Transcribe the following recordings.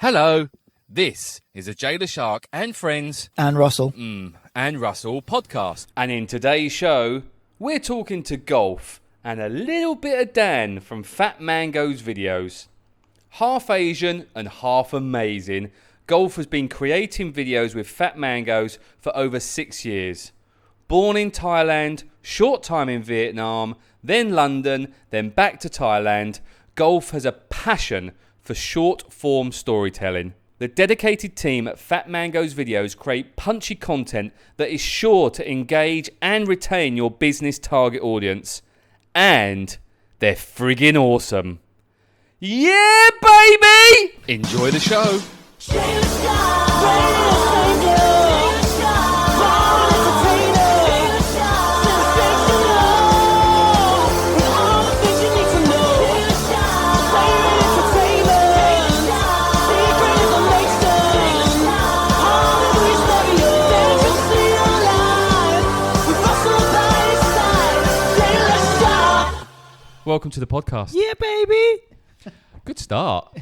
Hello, this is a Leshark and Friends and Russell and Russell podcast. And in today's show, we're talking to Golf and a little bit of Dan from Fat Mango's videos. Half Asian and half amazing, Golf has been creating videos with Fat Mango's for over 6 years. Born in Thailand, short time in Vietnam, then London, then back to Thailand, Golf has a passion for short-form storytelling. The dedicated team at Fat Mango's videos create punchy content that is sure to engage and retain your business target audience. And they're friggin' awesome. Yeah, baby! Enjoy the show. Welcome to the podcast. Yeah, baby. Good start.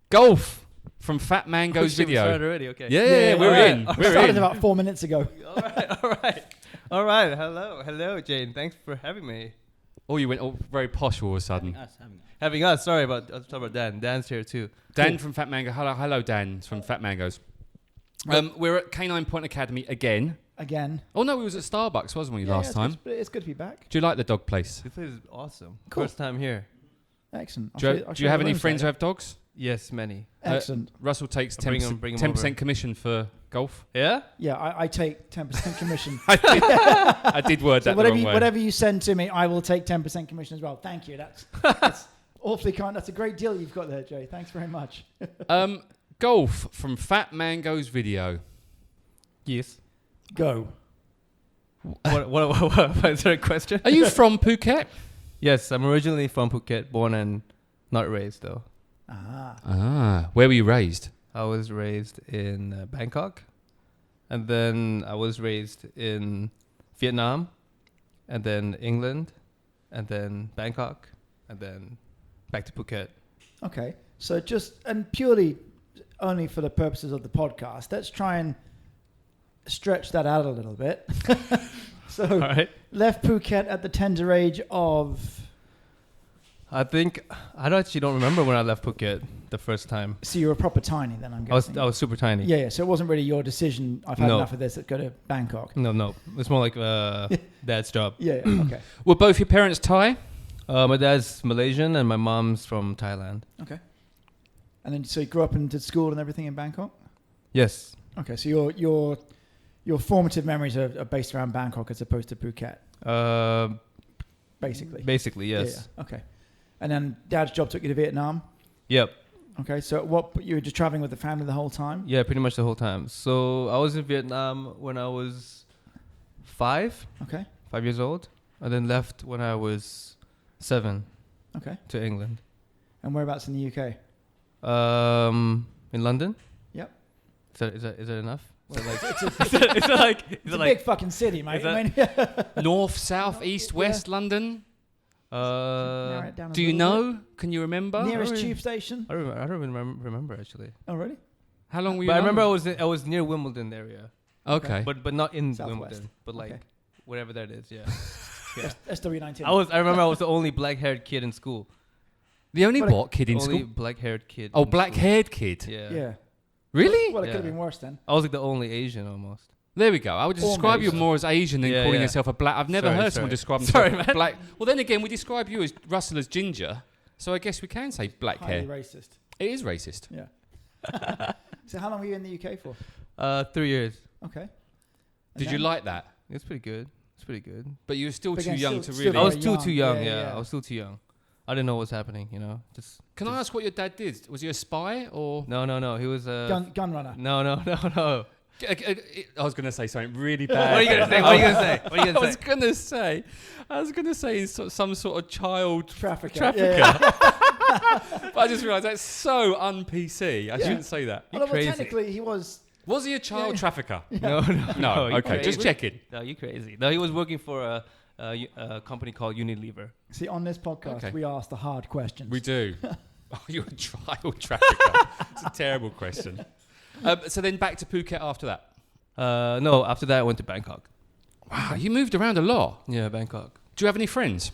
Golf from Fat Mango's video. Started already, okay. Yeah, we're in. We We're started in. about 4 minutes ago. All right. Hello, Jane. Thanks for having me. Oh, you went all very posh all of a sudden. Having us. Sorry about. I was talking about Dan. Dan's here too. Dan from Fat Mango. Hello, Dan from Fat Mango's. We're at Canine Point Academy again. Oh no, we was at Starbucks, wasn't we, last time? It's good to be back. Do you like the dog place? This place is awesome. Cool. First time here. Excellent. Do you have any friends who have dogs? Yes, many. Excellent. Russell takes I'll bring 'em 10% over. commission for golf. Yeah. Yeah, I take 10% commission. I did word that the wrong way. Whatever you send to me, I will take 10% commission as well. Thank you. That's awfully kind. That's a great deal you've got there, Jay. Thanks very much. Golf from Fat Mango's video. Yes. Go. What is there a question? Are you from Phuket? Yes, I'm originally from Phuket, born and not raised though. Where were you raised? I was raised in Bangkok, and then I was raised in Vietnam, and then England, and then Bangkok, and then back to Phuket. Okay. So and purely only for the purposes of the podcast, let's try and stretch that out a little bit. So, All right. left Phuket at the tender age of... I think I actually don't remember when I left Phuket the first time. So you were proper tiny then, I'm guessing. I was super tiny. Yeah, so it wasn't really your decision, I've had enough of this, let's go to Bangkok. No. It's more like dad's job. Yeah, okay. Were both your parents Thai? My dad's Malaysian and my mom's from Thailand. Okay. And then, so you grew up and did school and everything in Bangkok? Yes. Okay, so your formative memories are based around Bangkok as opposed to Phuket, basically. Basically, yes. Yeah. Okay. And then dad's job took you to Vietnam? Yep. Okay, so you were just traveling with the family the whole time? Yeah, pretty much the whole time. So I was in Vietnam when I was 5. Okay. 5 years old. And then left when I was 7. Okay. To England. And whereabouts in the UK? In London. Yep. Is that enough? Well, like, It's a big fucking city, mate. North, south, east, west, London? Narrow it down a Do you little know? Can you remember? Nearest tube station? I don't even remember actually. Oh, really? How long were you But I in remember London? I was near Wimbledon area. Okay. But not in Southwest. Wimbledon. But like Okay. whatever that is, yeah. SW19. I remember I was the only black-haired kid in school. The only what kid in Only school? black-haired kid. Oh, in black-haired kid. school. Yeah. Yeah. Really? Well, it could have Yeah. been worse then. I was like the only Asian almost. There we go. I would describe you Almost. more as Asian than Yeah, calling yeah. yourself a black. I've never Sorry, heard someone sorry. describe Sorry, themselves man. black. Well, then again, we describe you as Russell as ginger, so I guess we can say black Highly hair. racist. It is racist. Yeah. So how long were you in the UK for? 3 years. Okay. And Did you then? like that? It's pretty good. But you were still But too again, young still- to still really. I was very too young. young. Yeah, Yeah, I was still too young. I didn't know what was happening. Just. Can I ask what your dad did? Was he a spy or? No. He was a Gun runner. No. I was going to say something really bad. What are you gonna say? I was going to say some sort of child Trafficker. trafficker. Yeah. But I just realised that's so un-PC. I shouldn't say that. Although, crazy. technically, he was... Was he a child trafficker? No. No. you Okay, just crazy. checking. No, you crazy. No, he was working for a company called Unilever. See, on this podcast, Okay. we ask the hard questions. We do. Oh, you're a trial trafficker. It's a terrible question. So then back to Phuket after that. No, after that I went to Bangkok. Wow, you moved around a lot. Yeah, Bangkok. Do you have any friends?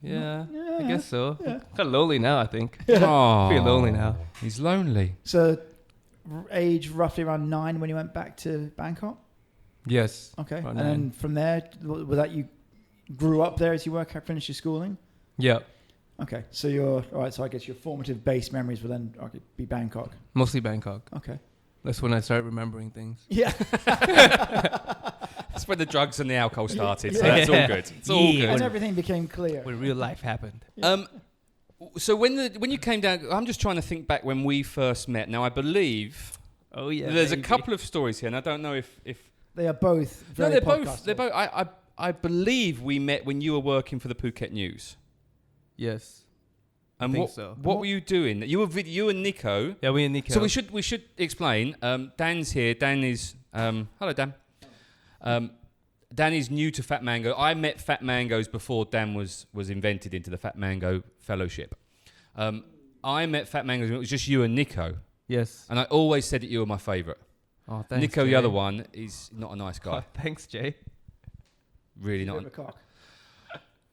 Yeah, Yeah, I guess so. yeah. Kind of lonely now, I think. Oh, Pretty lonely now. He's lonely. So, age roughly around 9 when you went back to Bangkok. Yes. Okay, Around and 9. then from there, was that you grew up there as you finished your schooling? Yeah, Okay, so you're all right. So I guess your formative base memories will then be Bangkok. mostly Bangkok. Okay. That's when I started remembering things. Yeah. That's when the drugs and the alcohol started. So that's all good. It's all Yeah. And good. everything became clear. When real life happened. So when you came down, I'm just trying to think back when we first met. Now I believe Oh yeah. there's baby. a couple of stories here, and I don't know if They are both very they're podcastable. both. I believe we met when you were working for the Phuket News. Yes. And think what so. what were you doing? You and Nico. Yeah, we and Nico. So we should explain. Dan's here. Dan is hello Dan. Dan is new to Fat Mango. I met Fat Mangoes before Dan was invented into the Fat Mango Fellowship. I met Fat Mangoes when it was just you and Nico, Yes. and I always said that you were my favourite. Oh, thanks. Nico, Jay. the other one, is not a nice guy. Oh, thanks, Jay. Really Bit not. of a cock.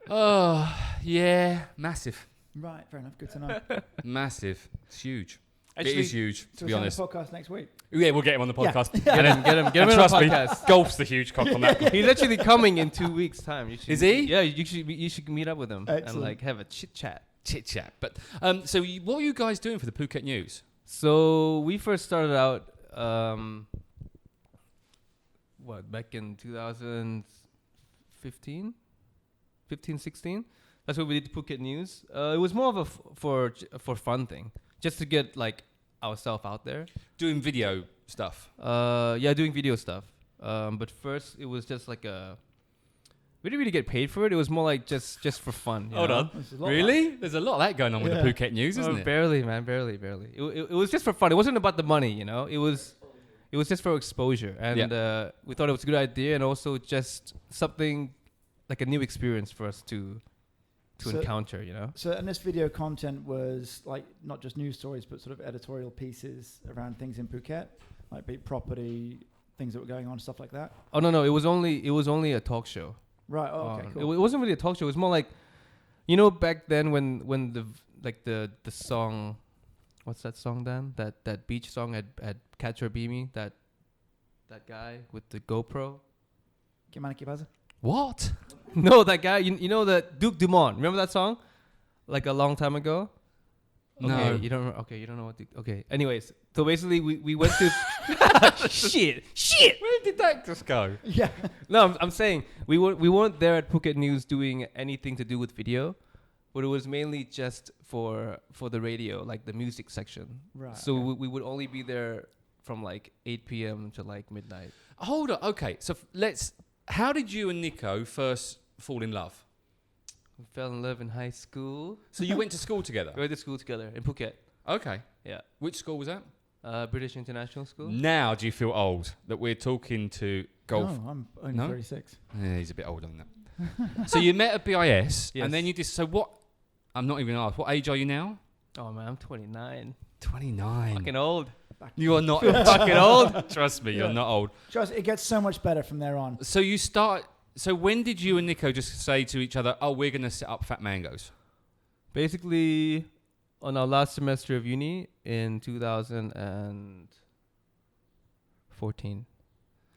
Oh yeah, massive, Right, fair enough. Good to know. massive. It's huge. Actually, it is huge, So to we're be on honest. the podcast next week. Yeah, we'll get him on the Yeah. podcast. Get him And on the trust me, podcast. Golf's the huge cock on that. He's actually coming in 2 weeks' time. You should, Is he? Yeah, you should meet up with him and Excellent. like have a chit chat. Chit chat. But so what were you guys doing for the Phuket News? So we first started out, back in 2015, 16. That's what we did Phuket News. It was more of a for fun thing, just to get like ourselves out there. Doing video stuff. Yeah, doing video stuff. But first it was just like we didn't really get paid for it. It was more like just for fun. you Hold know? on. There's a lot of Really? There's a lot of that going on with Yeah. the Phuket News, isn't it? Barely, man, barely. It was just for fun. It wasn't about the money, you know. It was just for exposure, and we thought it was a good idea, and also just something like a new experience for us to So- encounter, you know. So, and this video content was like not just news stories, but sort of editorial pieces around things in Phuket, like big property, things that were going on, stuff like that. Oh no, it was only a talk show. Right. Oh, okay. It Cool. wasn't really a talk show. It was more like, you know, back then when the song, what's that song, Dan? That beach song at Catch or Be Me, that guy with the GoPro. Gimana Kibaza? What? No, that guy. You know that Duke Dumont. Remember that song? Like a long time ago. No. Okay, you don't. Okay, you don't know what. Okay. Anyways, so basically we went to. shit. Where did that just go? Yeah. No, I'm saying we weren't there at Phuket News doing anything to do with video, but it was mainly just for the radio, like the music section. Right. So okay. we would only be there from like 8 p.m. to like midnight. Hold on. Okay, so how did you and Nico first fall in love? We fell in love in high school. So you went to school together? We went to school together in Phuket. Okay. Yeah. Which school was that? British International School. Now do you feel old that we're talking to golf? No, I'm only No? 36. Yeah, he's a bit older than that. So you met at BIS, Yes. and then you just. So what? I'm not even asked. What age are you now? Oh man, I'm 29. 29. Fucking old. You are not Fucking old. Trust me, you're Yeah. not old. Trust, it gets so much better from there on. So you start. So when did you and Nico just say to each other, "Oh, we're gonna set up Fat Mangoes"? Basically, on our last semester of uni in 2014.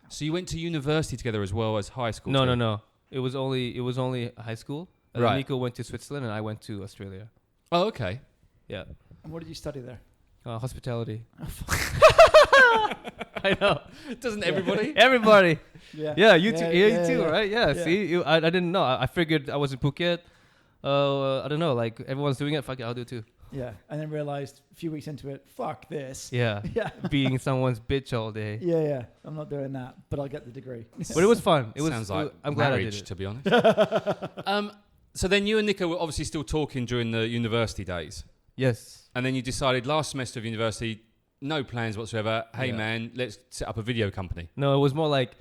So you went to university together as well as high school. No, too? no, no. It was only high school. And Right. Nico went to Switzerland and I went to Australia. Oh, okay. Yeah. And what did you study there? Hospitality. I know. Doesn't everybody? Everybody. Yeah. Yeah, you too. Yeah, Yeah, yeah, you too, yeah. right? Yeah. Yeah. See, I didn't know. I figured I was in Phuket. I don't know. Like everyone's doing it. Fuck it, I'll do it too. Yeah. And then realized a few weeks into it, fuck this. Yeah. Yeah. Being someone's bitch all day. Yeah, yeah. I'm not doing that, but I'll get the degree. But it was fun. It was. Sounds like I'm glad I did marriage, it. to be honest. So then you and Nico were obviously still talking during the university days, Yes. and then you decided last semester of university, no plans whatsoever. Hey Yeah. man, let's set up a video company. No, it was more like,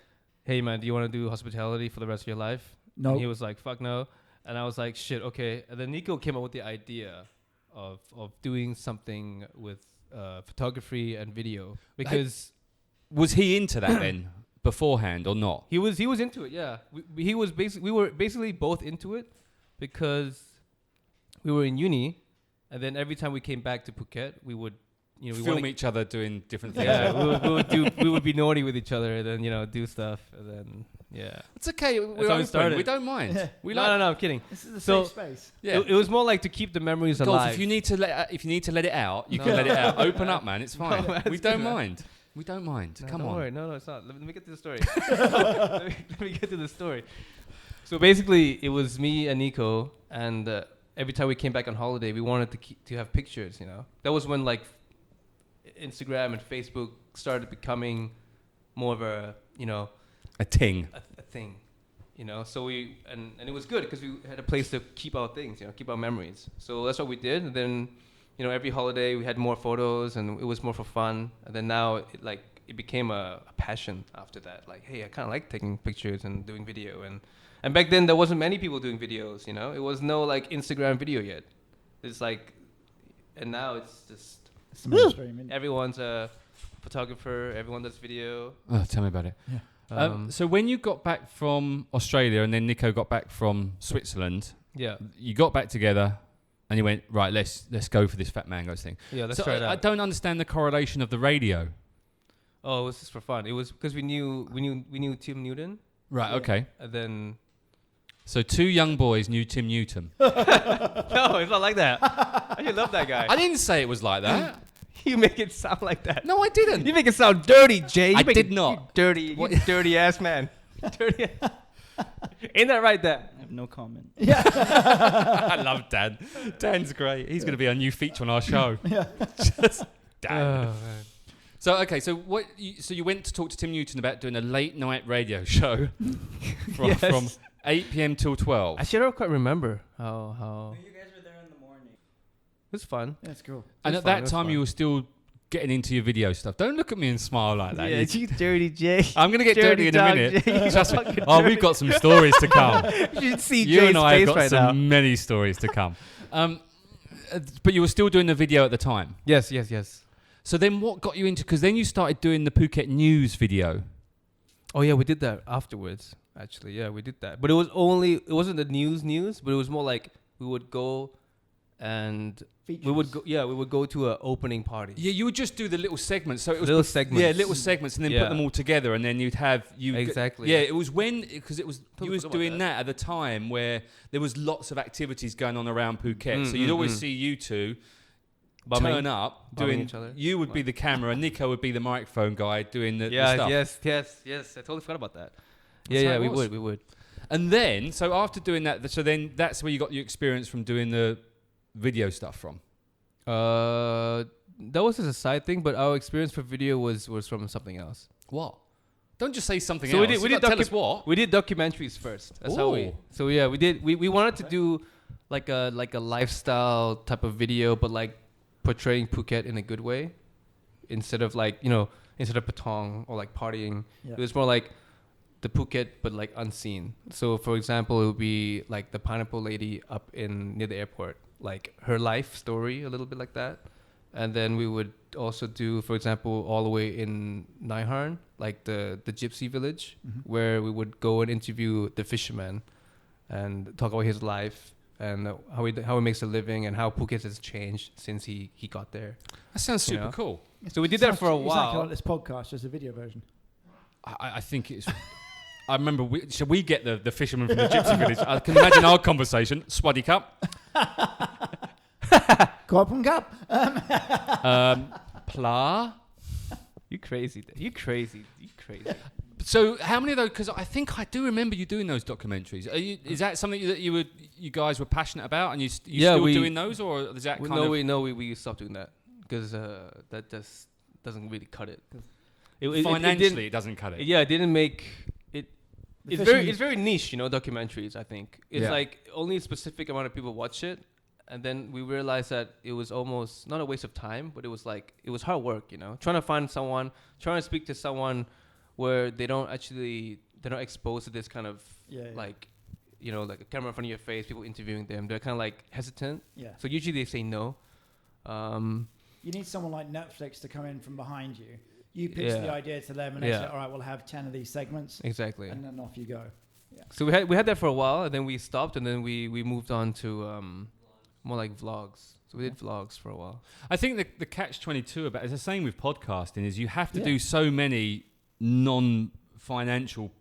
hey man, do you want to do hospitality for the rest of your life? No. And he was like, fuck no. And I was like, shit, okay. And then Nico came up with the idea of doing something with photography and video because Was he into that then beforehand or not? he was into it. Yeah, we were basically both into it because we were in uni, and then every time we came back to Phuket, we would we Film each other doing different things. Yeah, we would be naughty with each other, and then do stuff, and then It's okay. We're how it open. started. We don't mind. Yeah. No, I'm kidding. This is a So- safe space. Yeah. It was more like to keep the memories Golf, alive. if you need to let it out, you No. can let it out. Open up, man. It's fine. man, we it's don't good, man. mind. We don't mind. No, Come don't on. worry. No, it's not. Let me get to the story. let me get to the story. So basically, it was me and Nico, and every time we came back on holiday, we wanted to have pictures. That was when like Instagram and Facebook started becoming more of a A ting. a thing. So we and it was good because we had a place to keep our things, keep our memories. So that's what we did. And then every holiday we had more photos, and it was more for fun. And then now it became a passion after that. Like, hey, I kind of like taking pictures and doing video. And back then there wasn't many people doing videos. It was no like Instagram video yet. It's like, and now it's just It's the mainstream, isn't it? everyone's a photographer. Everyone does video. Oh, tell me about it. Yeah. So when you got back from Australia and then Nico got back from Switzerland, Yeah, you got back together and you went, right, let's go for this Fat Mangoes thing. yeah. Let's So try it out. I don't understand the correlation of the radio. Oh, it was just for fun. It was because we knew Tim Newton, Right, Yeah. okay. and then So two young boys knew Tim Newton. no, it's not like that. I actually love that guy. I didn't say it was like that. You make it sound like that. No, I didn't. You make it sound dirty, Jay. I You make did it- not. You dirty, What? you dirty ass man. Dirty. Ain't that right, Dad? I have no comment. I love Dan. Dan's great. He's going to be a new feature on our show. Yeah. Just Dan. Oh, man. So okay, so so you went to talk to Tim Newton about doing a late night radio show Yes. from 8 p.m. till 12. Actually, I don't quite remember how. You guys were there in the morning. It was fun. That's cool. And It at was fun, that it was time, fun. you were still getting into your video stuff. Don't look at me and smile like that. Yeah, You- you dirty Jay. I'm going to get dirty in a dog, minute. Jay. Trust me. Fucking Oh, dirty. we've got some stories to come. You should see You Jay's and I have face got right some now. many stories to come. But you were still doing the video at the time. Yes. So then what got you into... Because then you started doing the Phuket News video. Oh yeah, we did that afterwards. Actually, yeah, we did that. But it wasn't the news, but it was more like we would go and Features. we would go to a opening party. Yeah, you would just do the little segments. So it was Little segments. Yeah, little segments, and then put Yeah. them all together, and then you'd have Exactly. Yeah, it was because it was Totally you was forgot about doing that at the time where there was lots of activities going on around Phuket. Mm, so you'd mm, always mm. see you two Bumming. turn up Bumming doing. each other. You would be the camera, Nico would be the microphone guy doing the stuff. Yes. I totally forgot about that. That's how Yeah, it we was. would. And then, so after doing that, so then that's where you got your experience from doing the video stuff from. That was just a side thing, but our experience for video was from something else. What? Don't just say something So else. we did- we You did gotta tell us what. We did documentaries first. That's how we. Ooh. So yeah, we did. We wanted to do like a lifestyle type of video, but like portraying Phuket in a good way, instead of Patong or like partying. Yeah. It was more like the Phuket, but like unseen. So for example, it would be like the pineapple lady up near the airport, like her life story, a little bit like that. And then we would also do, for example, all the way in Nai Harn, like the gypsy village, Mhm. where we would go and interview the fisherman and talk about his life and how he makes a living and how Phuket has changed since he got there. That sounds You super know? cool. So we did that for a It's like while. on this podcast, just a video version. I think it's. I remember. Should we get the fisherman from the gypsy village? I can imagine our conversation. Swaddy cup. Korpun Cup. Pla. You crazy. You crazy. So how many of those? Because I think I do remember you doing those documentaries. Is that something that you guys were passionate about, and you Yeah, still we- doing those, or is that kind of? We stopped doing that because that just doesn't really cut it. Financially, it doesn't cut it. Yeah, it didn't make it. The It's fishing- very niche, documentaries. I think it's Yeah. like only a specific amount of people watch it, and then we realized that it was almost not a waste of time, but it was hard work. Trying to find someone, trying to speak to someone where they're not exposed to this kind of Yeah. like a camera in front of your face, people interviewing them. They're kind of like hesitant. Yeah. So usually they say no. You need someone like Netflix to come in from behind you. You pitch the idea to them, and they say, "All right, we'll have 10 of these segments." Exactly. And then off you go. Yeah. So we had that for a while, and then we stopped, and then we moved on to more like vlogs. So we did vlogs for a while. I think the catch-22 about it's the same with podcasting is you have to do so many non-financial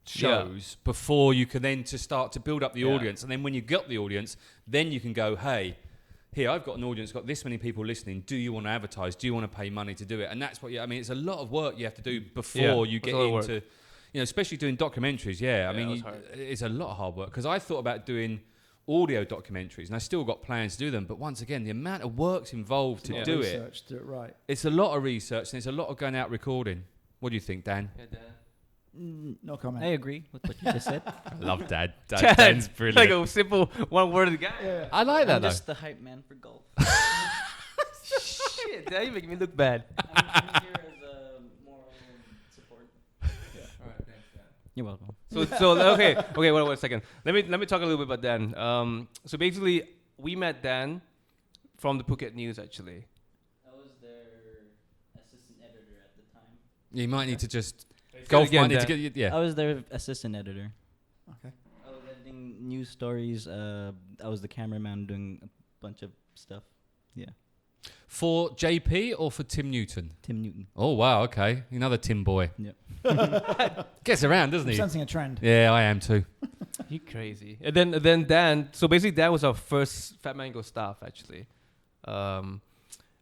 shows before you can then to start to build up the audience, and then when you got the audience, then you can go, hey, here I've got an audience, got this many people listening. Do you want to advertise? Do you want to pay money to do it? And that's what I mean. It's a lot of work you have to do before you get into, especially doing documentaries. I mean, it's a lot of hard work because I thought about doing audio documentaries, and I still got plans to do them. But once again, the amount of work's involved to do it. Do it right. It's a lot of research, and it's a lot of going out recording. What do you think, Dan? Yeah, Dan. No comment. I agree with what you just said. I love Dad. Dan's brilliant. Like a simple one-worded guy. Yeah. I like that I'm though. just the hype man for golf. Shit, Dan, you make me look bad. I'm here as a moral support. All right, thanks, Dan. You're welcome. So okay, wait a second. Let me talk a little bit about Dan. So basically, we met Dan from the Phuket News actually. I was their assistant editor at the time. You might need to just Golf might need to get I was their assistant editor. Okay. I was editing news stories. I was the cameraman doing a bunch of stuff. Yeah. For JP or for Tim Newton? Tim Newton. Oh wow, okay, another Tim boy. Yep. Gets around, doesn't I'm he? sensing a trend. Yeah, I am too. You crazy. And then Dan. So basically, Dan was our first Fat Mango staff actually, and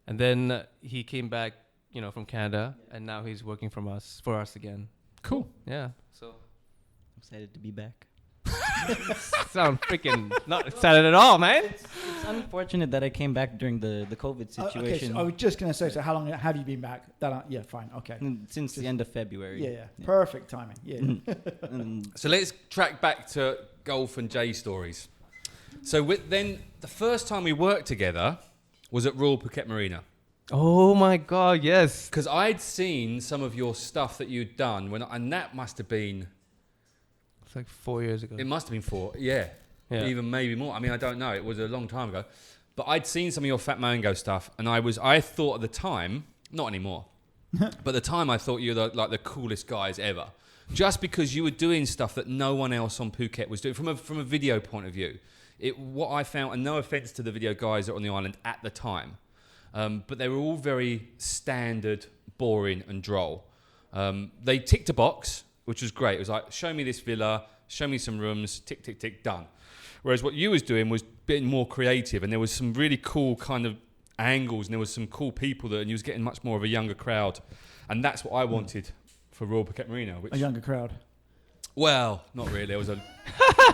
then he came back, from Canada, and now he's working for us again. Cool. Yeah. So I'm excited to be back. sound freaking not excited at all, man. It's unfortunate that I came back during the COVID Okay, situation. so I was just going to say, so how long have you been back? Yeah, fine. Okay. Since the end of February. Yeah. Perfect timing. Yeah. So let's track back to golf and Jay stories. So then the first time we worked together was at Royal Phuket Marina. Oh my God, yes. Because I'd seen some of your stuff that you'd done and that must have been. It's like 4 years ago. It must have been 4, even maybe more. I mean, I don't know. It was a long time ago, but I'd seen some of your Fat Mango stuff, and I thought at the time, not anymore, but at the time I thought you were like the coolest guys ever, just because you were doing stuff that no one else on Phuket was doing from a video point of view. What I found, and no offense to the video guys that were on the island at the time, but they were all very standard, boring, and droll. They ticked a box, which was great. It was like, show me this villa, show me some rooms, tick, tick, tick, done. Whereas what you was doing was being more creative, and there was some really cool kind of angles, and there was some cool people and you was getting much more of a younger crowd. And that's what I wanted for Royal Phuket Marina. A younger crowd. Well, not really. It was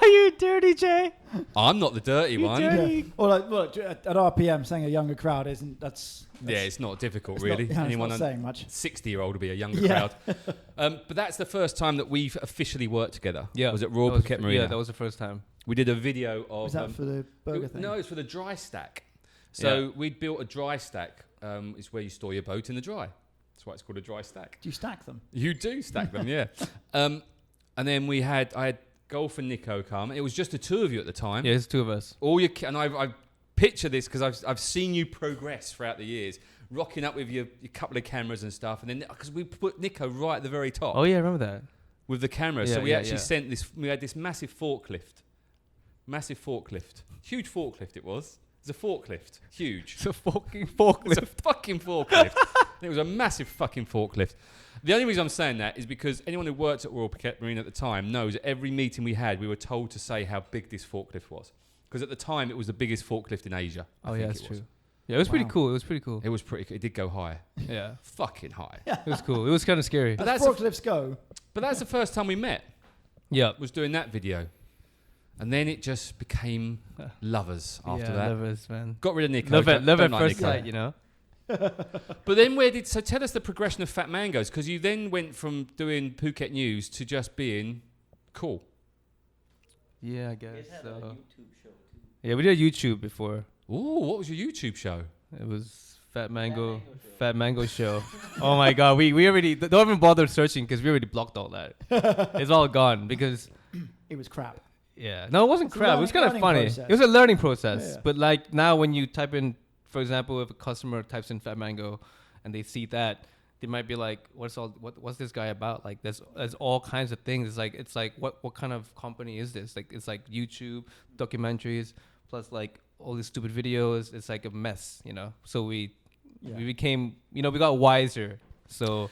You dirty Jay. I'm not the dirty one. Yeah. Or at RPM, saying a younger crowd that's It's not difficult, it's really. Not, Anyone it's not saying much. 60-year-old would be a younger crowd. But that's the first time that we've officially worked together. Yeah. Was at Royal Phuket Marina. Yeah, that was the first time. We did a video of... Was that for the burger thing? No, it's for the dry stack. So we'd built a dry stack. It's where you store your boat in the dry. That's why it's called a dry stack. Do you stack them? You do stack them, yeah. And then I had Golf and Nico come. It was just the two of you at the time. Yeah, it's two of us. And I picture this because I've seen you progress throughout the years, rocking up with your couple of cameras and stuff. And then because we put Nico right at the very top. Oh yeah, I remember that. With the camera. Yeah, So we actually yeah. sent this. We had this massive forklift. Huge forklift it was. It's a forklift. Huge. It's a fucking forklift. It's a fucking forklift. It was a massive fucking forklift. The only reason I'm saying that is because anyone who worked at Royal Phuket Marina at the time knows at every meeting we had, we were told to say how big this forklift was. Because at the time, it was the biggest forklift in Asia. Oh yeah, that's true. Yeah, it was pretty cool. It was pretty cool. It was pretty cool. It did go high. Yeah, Fucking high. it was cool. It was kind of scary. But As forklifts go. But that's the first time we met, Yeah. was doing that video. And then it just became lovers after that. Lovers, man. Got rid of Nico. Love at Don't like first Nico. sight, you know. But then so tell us the progression of Fat Mangoes, because you then went from doing Phuket News to just being cool. Yeah, I You guess guys had a so. YouTube show too. Yeah, we did YouTube before. Ooh, what was your YouTube show? It was Fat Mango Show. Oh my God, we already don't even bother searching because we already blocked all that. It's all gone because It was crap. no, it wasn't It's a crap. It was kind of learning funny. process. It was a learning process. Yeah. But like now, when you type in for example, if a customer types in Fat Mango and they see that, they might be like, what's this guy about? Like there's all kinds of things. It's like what kind of company is this? Like it's like YouTube documentaries plus like all these stupid videos. It's like a mess, you know. So we became, you know, we got wiser. So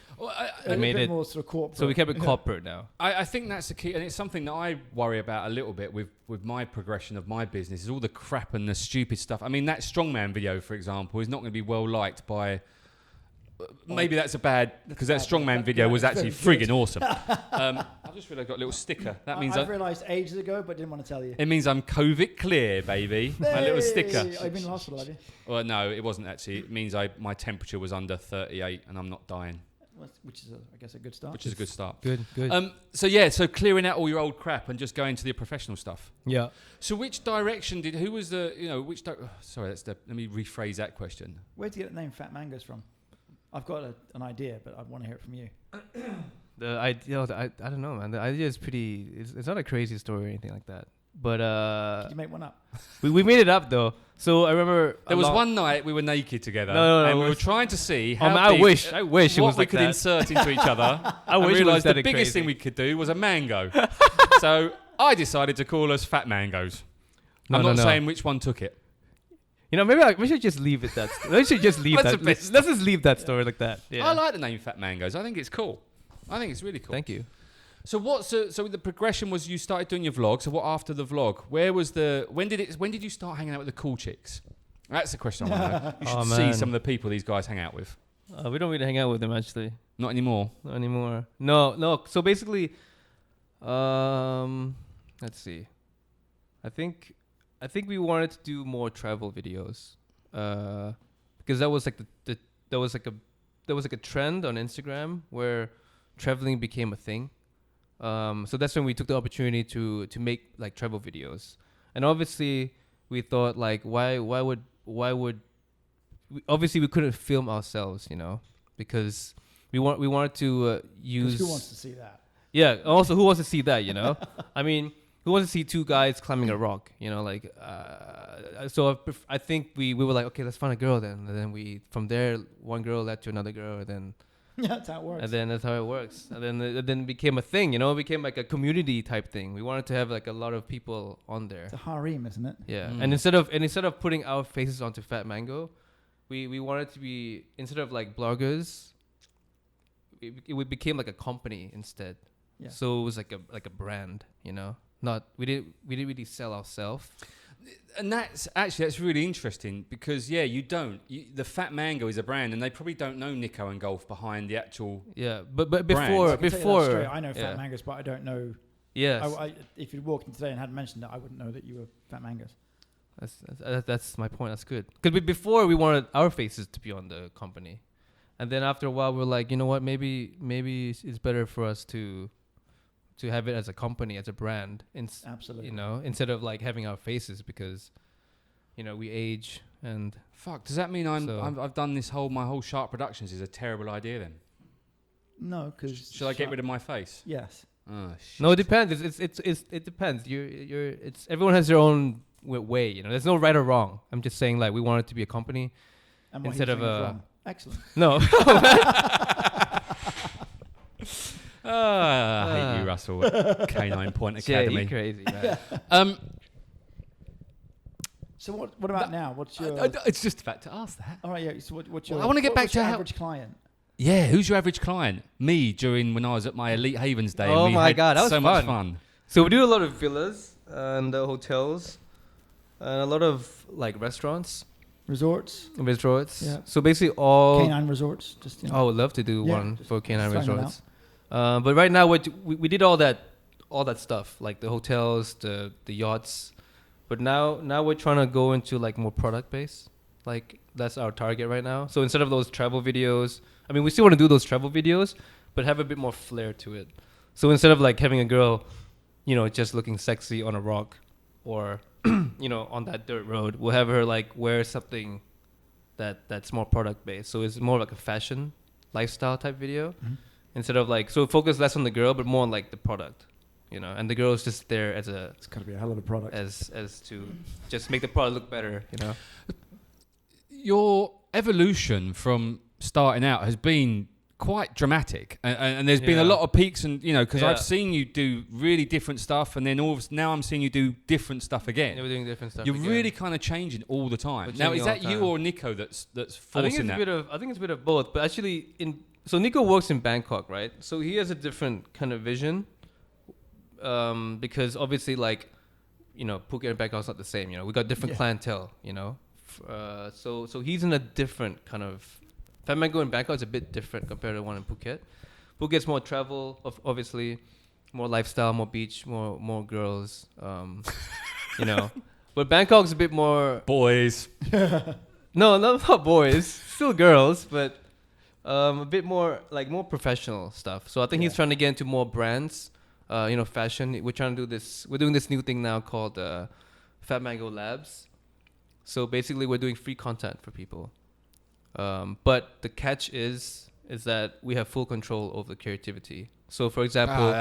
I made it more sort of corporate. So we kept it corporate now. I think that's the key, and it's something that I worry about a little bit with my progression of my business, is all the crap and the stupid stuff. I mean, that strongman video, for example, is not going to be well liked by... Maybe that's a bad... Because that strongman video was actually friggin' awesome. I just realised I got a little sticker. That means I've realised ages ago, but didn't want to tell you. It means I'm COVID clear, baby. My little sticker. I've been in the hospital, have you? Well, no, it wasn't actually. It means my temperature was under 38 and I'm not dying. Which is, I guess, a good start. Which is a good start. Good. So clearing out all your old crap and just going to the professional stuff. Yeah. So which direction let me rephrase that question. Where'd you get the name Fat Mangoes from? I've got an idea, but I want to hear it from you. The idea, I don't know, man. The idea is pretty. It's not a crazy story or anything like that. But did you make one up? we made it up though. So I remember there was one night we were naked together, no, and we were trying to see how I wish it was what we like could that. insert into each other. I wish realised it was the biggest thing we could do was a mango. So I decided to call us Fat Mangoes. I'm not saying which one took it. You know, maybe we should just leave it that. We should just leave that. Let's just leave that story like that. Yeah. I like the name Fat Mangoes. I think it's cool. I think it's really cool. Thank you. So so the progression was you started doing your vlog. So what after the vlog? When did you start hanging out with the cool chicks? That's the question I want to know. You should see some of the people these guys hang out with. We don't really hang out with them actually. Not anymore. No. So basically, let's see. I think we wanted to do more travel videos, because that was like there was like a trend on Instagram where traveling became a thing. So that's when we took the opportunity to make like travel videos, and obviously we thought like why would obviously we couldn't film ourselves, you know, because we wanted to use. Who wants to see that? Yeah. Also, who wants to see that? You know, I mean. Who wants to see two guys climbing a rock? You know, like, so I think we were like, okay, let's find a girl then. And then from there, one girl led to another girl, and then. Yeah, that's how it works. And then that's how it works. And then it became a thing, you know, it became like a community type thing. We wanted to have like a lot of people on there. It's a harem, isn't it? Yeah. And instead of putting our faces onto Fat Mango, we wanted to be, instead of like bloggers, it became like a company instead. Yeah. So it was like a brand, you know. We didn't really sell ourselves, and that's really interesting because the Fat Mango is a brand, and they probably don't know Nico and Golf behind the actual but brand. before I know Fat Mangoes, but I don't know. Yes. If you'd walked in today and hadn't mentioned it, I wouldn't know that you were Fat Mangoes. That's my point. That's good. Because before we wanted our faces to be on the company, and then after a while we're like, you know what, maybe it's better for us to have it as a company, as a brand. Absolutely. You know, instead of like having our faces, because, you know, we age and... Fuck, does that mean I've done my whole Shark Productions is a terrible idea then? No, because... Should I get rid of my face? Yes. Oh, shit. No, it depends. It depends. Everyone has their own way, you know. There's no right or wrong. I'm just saying, like, we want it to be a company instead of a... Excellent. No. I hate you, Russell. K9 Point Academy. Yeah, you're crazy, man. So what about now? What's your? It's just about to ask that. All right, yeah. So what's your? I want to get back to your average client. Yeah, who's your average client? Me when I was at my Elite Havens day. Oh and my God, that was so much fun. So we do a lot of villas and hotels, and a lot of like restaurants. Resorts. Yeah. So basically all canine resorts. Just, you know. I would love to do one for canine resorts. But right now we did all that stuff, like the hotels, the yachts. But now we're trying to go into like more product based. Like that's our target right now. So instead of those travel videos, I mean, we still want to do those travel videos, but have a bit more flair to it. So instead of like having a girl, you know, just looking sexy on a rock or you know, on that dirt road, we'll have her like wear something that's more product based. So it's more like a fashion lifestyle type video. Mm-hmm. Instead of like, so focus less on the girl, but more on like the product, you know, and the girl is just there as a... It's got to be a hell of a product. As to just make the product look better, you know. your evolution from starting out has been quite dramatic, and there's been a lot of peaks, and because I've seen you do really different stuff, and then now I'm seeing you do different stuff again. Yeah, we're doing different stuff. You're really kind of changing all the time. Now, is that you or Nico that's forcing that? I think it's a bit of both, but actually, so Nico works in Bangkok, right? So he has a different kind of vision, because obviously, like, Phuket and Bangkok is not the same. We got different clientele. So he's in a different kind of. Fat Mango in Bangkok is a bit different compared to one in Phuket. Phuket's more travel, obviously, more lifestyle, more beach, more girls, But Bangkok's a bit more boys. No, not boys, still girls, but a bit more more professional stuff. So I think he's trying to get into more brands, fashion. We're trying to do this. We're doing this new thing now called Fat Mango Labs. So basically, we're doing free content for people. But the catch is that we have full control over the creativity. So, for example,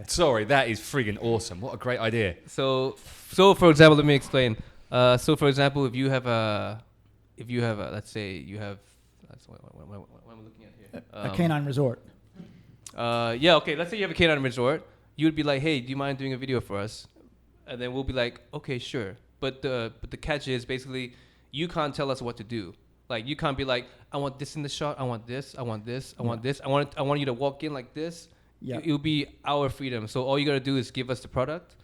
sorry, that is friggin' awesome. What a great idea. So for example, let me explain. So for example, if you have a, let's say you have, that's what I'm looking at here. A canine resort. Let's say you have a canine resort. You would be like, hey, do you mind doing a video for us? And then we'll be like, okay, sure. But the catch is basically you can't tell us what to do. Like, you can't be like, I want this in the shot, I want this, I want this, I want this, I want you to walk in like this. Yeah. It'll be our freedom. So all you gotta do is give us the product,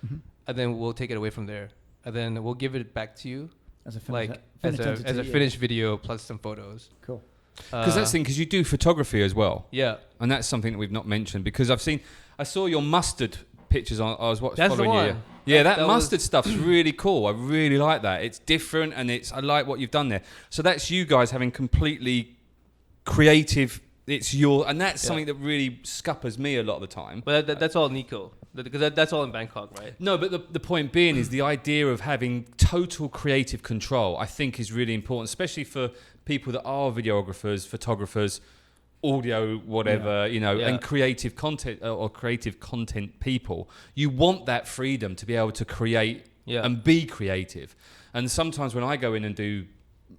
and then we'll take it away from there, and then we'll give it back to you as a finished video plus some photos. Cool. Because that's the thing, because you do photography as well. Yeah. And that's something that we've not mentioned, because I saw your mustard pictures on. I was following you. Yeah, that mustard stuff's really cool. I really like that. It's different, and I like what you've done there. So that's you guys having completely creative. And that's something that really scuppers me a lot of the time. But that's all Nico, because that's all in Bangkok, right? No, but the point being is the idea of having total creative control, I think, is really important, especially for people that are videographers, photographers, audio, whatever, and creative content or creative content people. You want that freedom to be able to create and be creative. And sometimes when I go in and do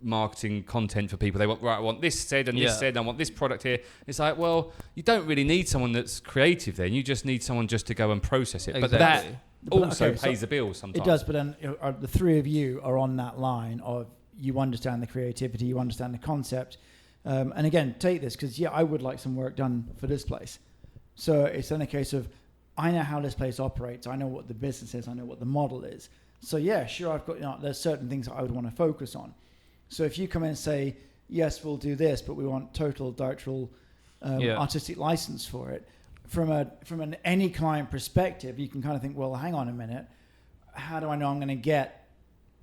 marketing content for people, they want, right, I want this said and this said, I want this product here. It's like, well, you don't really need someone that's creative then. You just need someone just to go and process it. Exactly. But that also pays the bills sometimes. It does, but then the three of you are on that line of you understand the creativity, you understand the concept. And again, take this, because I would like some work done for this place. So it's then a case of, I know how this place operates. I know what the business is. I know what the model is. So sure, I've got, there's certain things that I would want to focus on. So if you come in and say, yes, we'll do this, but we want total directorial artistic license for it, from an any client perspective, you can kind of think, well, hang on a minute. How do I know I'm going to get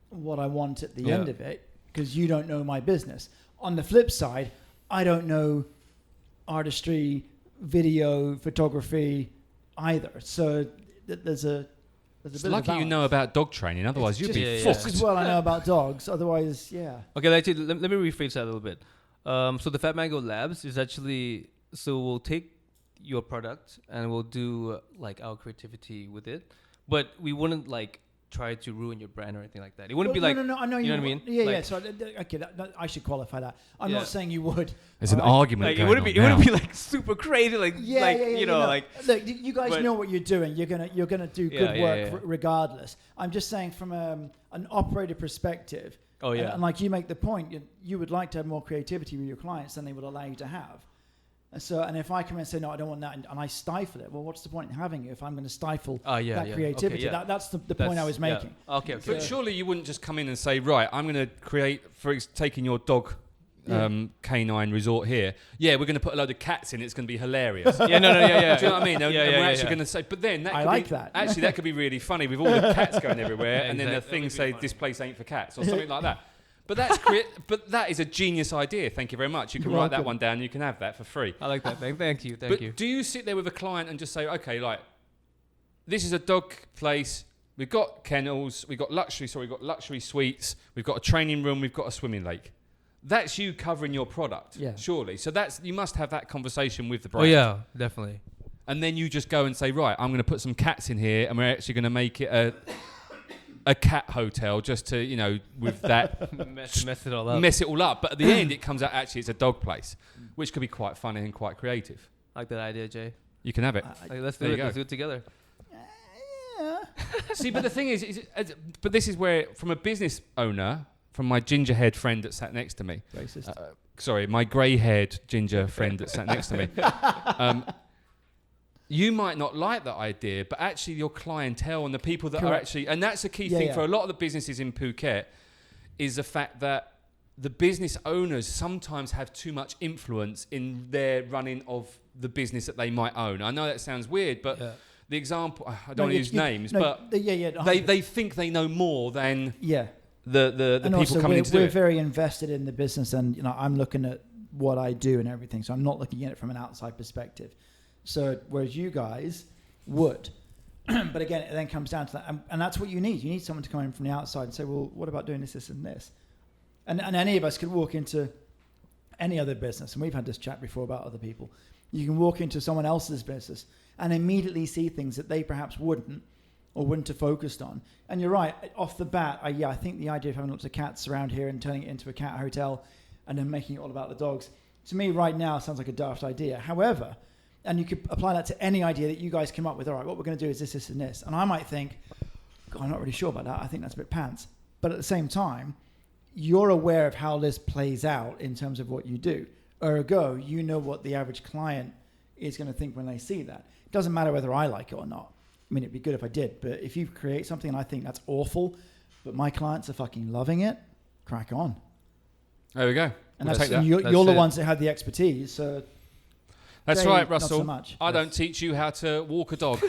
what I want at the end of it? Because you don't know my business. On the flip side, I don't know artistry, video, photography either. So there's a it's lucky you know about dog training, otherwise you'd be fucked. As well, I know about dogs. Otherwise, Okay, actually, let me rephrase that a little bit. So the Fat Mango Labs is actually, so we'll take your product and we'll do our creativity with it, but we wouldn't try to ruin your brand or anything like that. It wouldn't be like... No, I know you know what I mean? Yeah. So, okay, I should qualify that. I'm not saying you would. There's an argument going on. It wouldn't be super crazy, Look, you guys know what you're doing. You're gonna do good work regardless. I'm just saying from an operator perspective. Oh yeah. And you make the point, you would like to have more creativity with your clients than they would allow you to have. And if I come in and say, no, I don't want that, and I stifle it, well, what's the point in having it if I'm going to stifle that creativity? Okay, that's the point I was making. Okay. But surely you wouldn't just come in and say, right, I'm going to create, taking your dog canine resort here. Yeah, we're going to put a load of cats in. It's going to be hilarious. No. Do you know what I mean? And we're actually going to say, but then that. Actually, that could be really funny with all the cats going everywhere, and then the thing say, this place ain't for cats, or something like that. But but that is a genius idea. Thank you very much. You can write that one down. You can have that for free. I like that. Thank you. But do you sit there with a client and just say, okay, this is a dog place. We've got kennels. We've got luxury suites. We've got a training room. We've got a swimming lake. That's you covering your product, surely. So you must have that conversation with the brand. Oh yeah, definitely. And then you just go and say, right, I'm going to put some cats in here, and we're actually going to make it a cat hotel just to, you know, with that mess it all up. mess it all up. But at the end, it comes out actually it's a dog place, which could be quite funny and quite creative. I like that idea, Jay. You can have it. Like, let's do There it. you Let's go. do it together. See, but the thing is, but this is where, from a business owner, from my ginger-haired friend that sat next to me, Racist. sorry, my grey-haired ginger friend that sat next to me, you might not like that idea, but actually your clientele and the people that are actually, and that's a key thing for a lot of the businesses in Phuket, is the fact that the business owners sometimes have too much influence in their running of the business that they might own. I know that sounds weird, but the example, I don't want to use names, but they think they know more than the and people also coming in to do we're it. very invested in the business, and you know, I'm looking at what I do and everything, so I'm not looking at it from an outside perspective. So whereas you guys would, but again, it then comes down to that, and that's what you need. You need someone to come in from the outside and say, well, what about doing this, this, and this? And any of us could walk into any other business, and we've had this chat before about other people. You can walk into someone else's business and immediately see things that they perhaps wouldn't have focused on. And you're right, off the bat, I think the idea of having lots of cats around here and turning it into a cat hotel and then making it all about the dogs, to me right now sounds like a daft idea. However, and you could apply that to any idea that you guys come up with. All right, what we're going to do is this, this, and this. And I might think, God, I'm not really sure about that. I think that's a bit pants. But at the same time, you're aware of how this plays out in terms of what you do. Ergo, you know what the average client is going to think when they see that. It doesn't matter whether I like it or not. I mean, it'd be good if I did. But if you create something and I think that's awful, but my clients are fucking loving it, crack on. There we go. And We'll you're the ones that have the expertise. So that's Jay, right, not Russell. so much. I don't teach you how to walk a dog.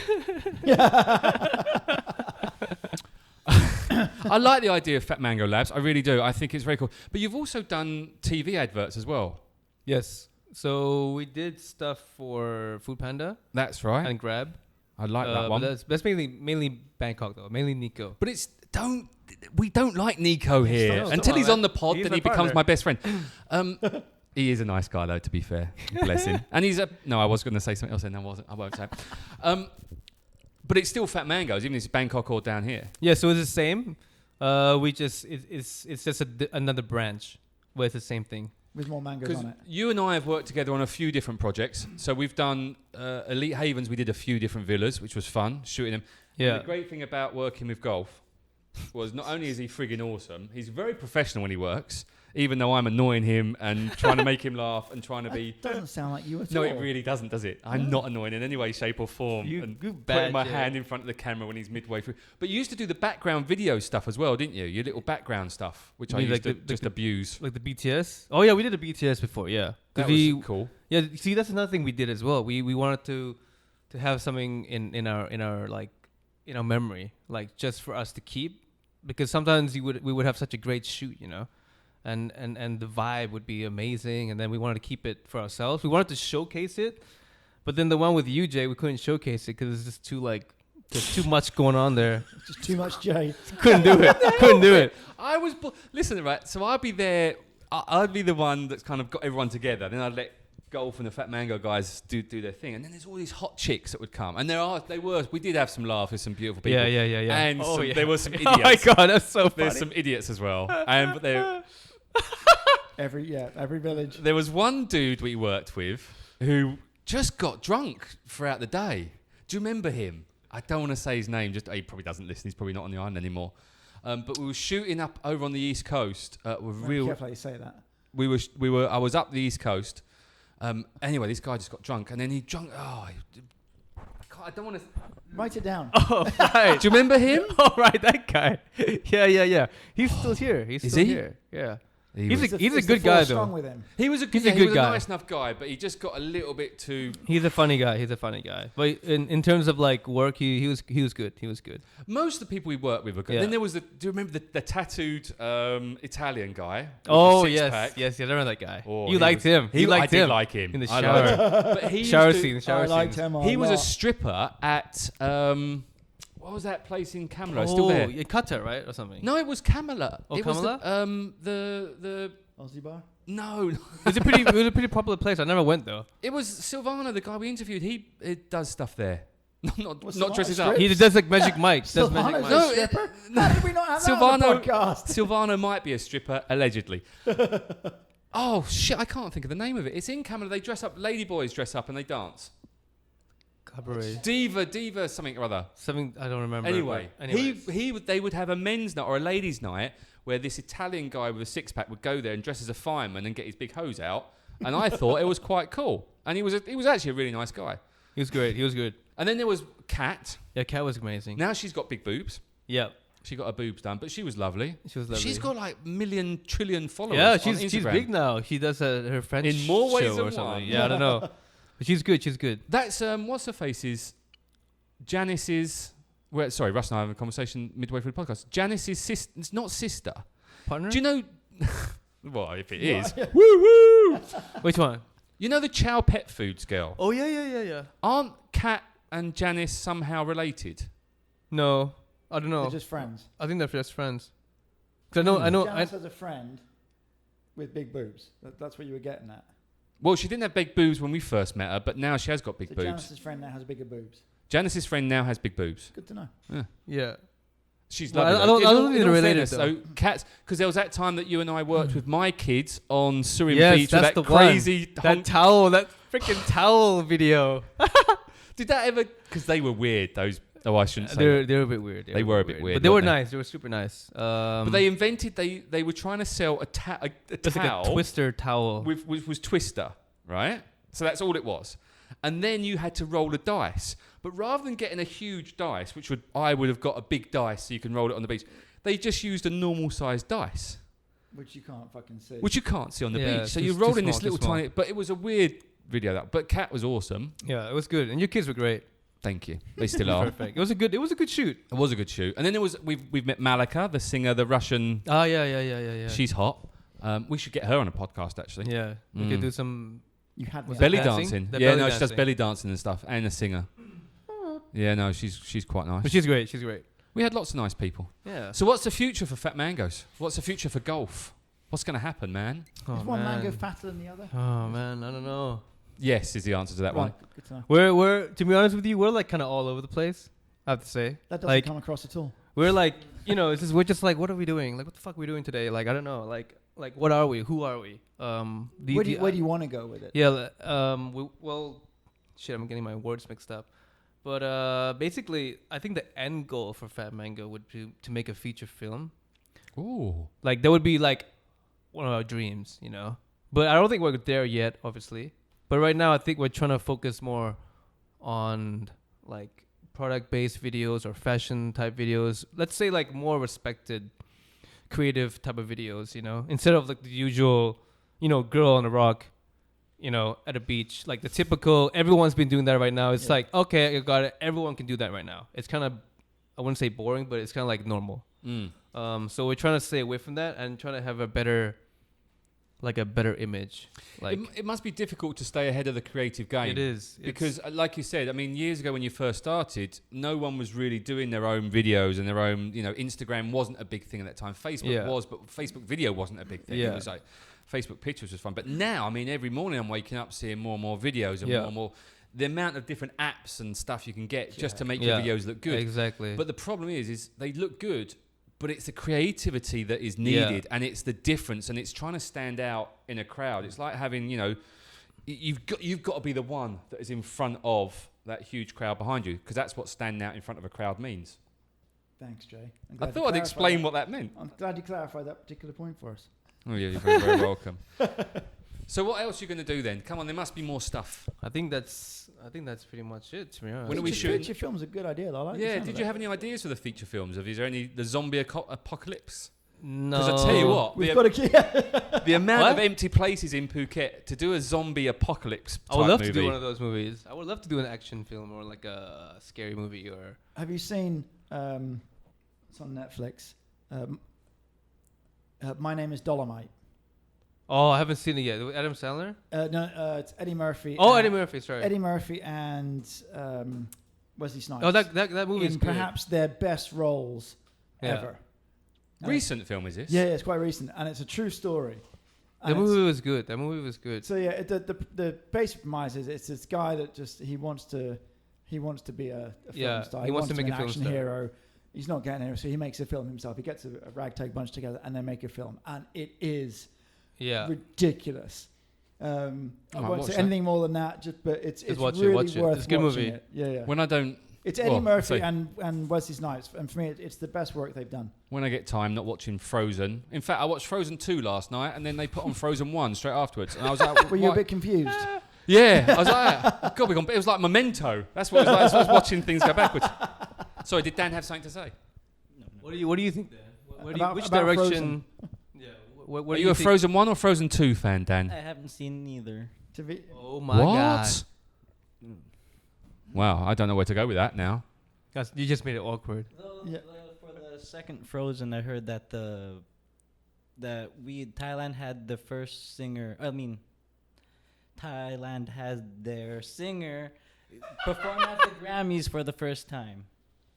I like the idea of Fat Mango Labs. I really do. I think it's very cool. But you've also done TV adverts as well. Yes. So we did stuff for Food Panda. That's right. And Grab. I like that one. But that's mainly Bangkok though. Mainly Nico. But we don't like Nico here until he's on the pod. Then he becomes my best friend. He is a nice guy though, to be fair. Bless him. And I was going to say something else, and I wasn't. I won't say it. But it's still Fat Mangoes, even if it's Bangkok or down here. Yeah, so it's the same. It's just another branch, where it's the same thing. With more mangoes on it. You and I have worked together on a few different projects. So we've done Elite Havens. We did a few different villas, which was fun, shooting them. Yeah. And the great thing about working with Golf was not only is he friggin' awesome, he's very professional when he works, even though I'm annoying him and trying to make him laugh and trying to be... Doesn't sound like you at all. No, it really doesn't, does it? I'm not annoying in any way, shape or form. You Putting bad my Jay. hand in front of the camera when he's midway through. But you used to do the background video stuff as well, didn't you? Your little background stuff, which I used to just abuse. Like the BTS? Oh yeah, we did a BTS before, yeah. That was cool. Yeah, see, that's another thing we did as well. We wanted to have something in our memory, like just for us to keep, because sometimes we would have such a great shoot, you know. And the vibe would be amazing, and then we wanted to keep it for ourselves. We wanted to showcase it, but then the one with you, Jay, we couldn't showcase it because it's just there's too much going on there. Just too much Jay. Couldn't do it. I was... Listen, right, so I'd be there... I'd be the one that's kind of got everyone together. Then I'd let Golf and the Fat Mango guys do their thing. And then there's all these hot chicks that would come. And we did have some laughs with some beautiful people. Yeah. And there were some idiots. Oh my God, that's so funny. There's some idiots as well. But there... Every village. There was one dude we worked with who just got drunk throughout the day. Do you remember him? I don't want to say his name. He probably doesn't listen. He's probably not on the island anymore. But we were shooting up over on the East Coast. Be careful how you say that. I was up the East Coast. Anyway, this guy just got drunk, and then he drunk. I don't want to. Write it down. Oh, right. Do you remember him? Oh, right, that guy. Yeah. He's still here. He's Is still he? here. Yeah. He's He's a good guy, though. With him. He was a good guy. nice enough guy, but he just got a little bit too... He's a funny guy. But in terms of like work, he was good. He was good. Most of the people we worked with were good. Yeah. Then there was do you remember the tattooed Italian guy? Oh, with the yes. six-pack? Yes, I remember that guy. Oh, You liked him. I did like him. In the I shower. liked him. But he Shower used to- scene. Shower I liked scenes. him a He was a lot. stripper at... what was that place in Camelot? Still there? Oh, Qatar, right? Or something. No, it was Camelot. Oh, it Camelot? Was the Aussie bar? No. It was a pretty popular place. I never went though. It was Silvano, the guy we interviewed. He does stuff there. not dresses up. He does like Magic Mike. Does Magic Silvano's Mike. a stripper? How did we not have that on the podcast? Silvano might be a stripper, allegedly. Oh, shit, I can't think of the name of it. It's in Canada. They dress up, ladyboys dress up and they dance. Cabaret. Diva, something or other. Something I don't remember. Anyway, anyways. they would have a men's night or a ladies' night where this Italian guy with a six-pack would go there and dress as a fireman and get his big hose out. And I thought it was quite cool. And he was actually a really nice guy. He was great. He was good. And then there was Kat. Yeah, Kat was amazing. Now she's got big boobs. Yeah. She got her boobs done, but she was lovely. She was lovely. She's got like million, trillion followers. Yeah, on she's Instagram. big now. She does her French In more ways show than or something. one. Yeah, I don't know. But she's good. She's good. That's what's her face's Janice's. Sorry, Russ and I have a conversation midway through the podcast. Janice's sister. It's not sister. Partner? Do you know? Well, if it is, Yeah. woo woo. Which one? You know the Chow Pet Foods girl? Oh yeah. Aren't Kat and Janice somehow related? No, I don't know. They're just friends. I think they're just friends. 'Cause I know. Janice has a friend with big boobs. That's what you were getting at. Well, she didn't have big boobs when we first met her, but now she has got big So boobs. Janice's friend now has bigger boobs. Janice's friend now has big boobs. Good to know. Yeah. She's Well, lovely. I don't think they're related, So Kat's, because there was that time that you and I worked with my kids on Surin Yes, Beach with that's that the one. crazy That towel, that freaking towel video. Did that ever? Because they were weird. Those. Oh, I shouldn't say. They're a bit weird. They were a bit weird, but they were weren't they? nice. They were super nice. But they invented. They were trying to sell a it's towel like a twister towel. which was Twister, right? So that's all it was. And then you had to roll a dice. But rather than getting a huge dice, I would have got a big dice so you can roll it on the beach, they just used a normal sized dice, Which you can't fucking see. which you can't see on the Yeah, beach. So too- you're too rolling this small, too little small. tiny. But it was a weird video. But Kat was awesome. Yeah, it was good, and your kids were great. Thank you. They still are. Perfect. It was a good shoot. It was a good shoot. And then we've met Malika, the singer, the Russian. Oh yeah. She's hot. We should get her on a podcast actually. Yeah, we could do some. You had Was me that Belly at dancing? dancing. The Yeah, belly no, she does dancing. belly dancing and stuff, and a singer. Yeah, no, she's quite nice. But she's great. She's great. We had lots of nice people. Yeah. So what's the future for Fat Mangoes? What's the future for golf? What's going to happen, man? Is one mango fatter than the other? Oh man, I don't know. Yes is the answer to that one. Right, good to know. We're to be honest with you, we're like kind of all over the place. I have to say, That doesn't like come across at all. we're like, we're just like, what are we doing? Like, what the fuck are we doing today? Like, I don't know. Like what are we? Who are we? Where do you want to go with it? Yeah. Shit, I'm getting my words mixed up. But basically, I think the end goal for Fat Mango would be to make a feature film. Ooh. Like, that would be like one of our dreams, you know. But I don't think we're there yet, obviously. But right now, I think we're trying to focus more on like product-based videos or fashion-type videos. Let's say like more respected, creative type of videos, you know, instead of like the usual, girl on a rock, at a beach, like the typical. Everyone's been doing that right now. It's like, okay, I got it. Everyone can do that right now. It's kind of, I wouldn't say boring, but it's kind of like normal. So we're trying to stay away from that and trying to have a better image. Like It must be difficult to stay ahead of the creative game. it is Because, like you said, I mean, years ago when you first started, no one was really doing their own videos and their own, Instagram wasn't a big thing at that time. Facebook was, but Facebook video wasn't a big thing. Yeah. It was like Facebook pictures was fun. But now, I mean, every morning I'm waking up seeing more and more videos and more and more. The amount of different apps and stuff you can get just to make your videos look good. Exactly. But the problem is they look good, but it's the creativity that is needed, and it's the difference, and it's trying to stand out in a crowd. It's like having, you've got to be the one that is in front of that huge crowd behind you, because that's what standing out in front of a crowd means. Thanks, Jay. I thought I'd explain what that meant. I'm glad you clarified that particular point for us. Oh yeah, you're very, very welcome. So what else are you going to do then? Come on, there must be more stuff. I think that's pretty much it. To be honest. When are we shooting? Feature film's a good idea. I like the Yeah, sound did of you that. have any ideas for the feature films? Is there the zombie apocalypse? No. Because I tell you what, We've got to the amount What? of empty places in Phuket to do a zombie apocalypse type I would love movie. to do one of those movies. I would love to do an action film or like a scary movie or. Have you seen? It's on Netflix. My Name is Dolomite. Oh, I haven't seen it yet. Adam Sandler? No, it's Eddie Murphy. Oh, and- Eddie Murphy. Sorry. Eddie Murphy and Wesley Snipes. Oh, that movie is in good. perhaps their best roles Yeah. ever. Recent film is this? Yeah, it's quite recent, and it's a true story. The And it's- movie was good. So yeah, the basic premise is it's this guy that he He wants to be a film Yeah, star. he wants to be make an a film action star. hero. He's not getting it, so he makes a film himself. He gets a ragtag bunch together and they make a film, and it is ridiculous. I won't say anything more than that. But it's watch really it. worth It's a good watching movie. it. Yeah. When I don't, It's Eddie Murphy and Wesley Snipes, and for me, it's the best work they've done. when I get time, not watching Frozen. In fact, I watched Frozen 2 last night, and then they put on Frozen 1 straight afterwards, and I was like, Were you a bit confused? Yeah, I was like, God, it was like Memento. That's what it was like. I was watching things go backwards. Sorry, did Dan have something to say? What do you think, Dan? Which about direction? Frozen. Yeah. What Are do you a think? Frozen 1 or Frozen 2 fan, Dan? I haven't seen neither. Oh my god! Wow, I don't know where to go with that now. Guys, you just made it awkward. For the second Frozen, I heard that Thailand had the first singer. Thailand has their singer perform at the Grammys for the first time.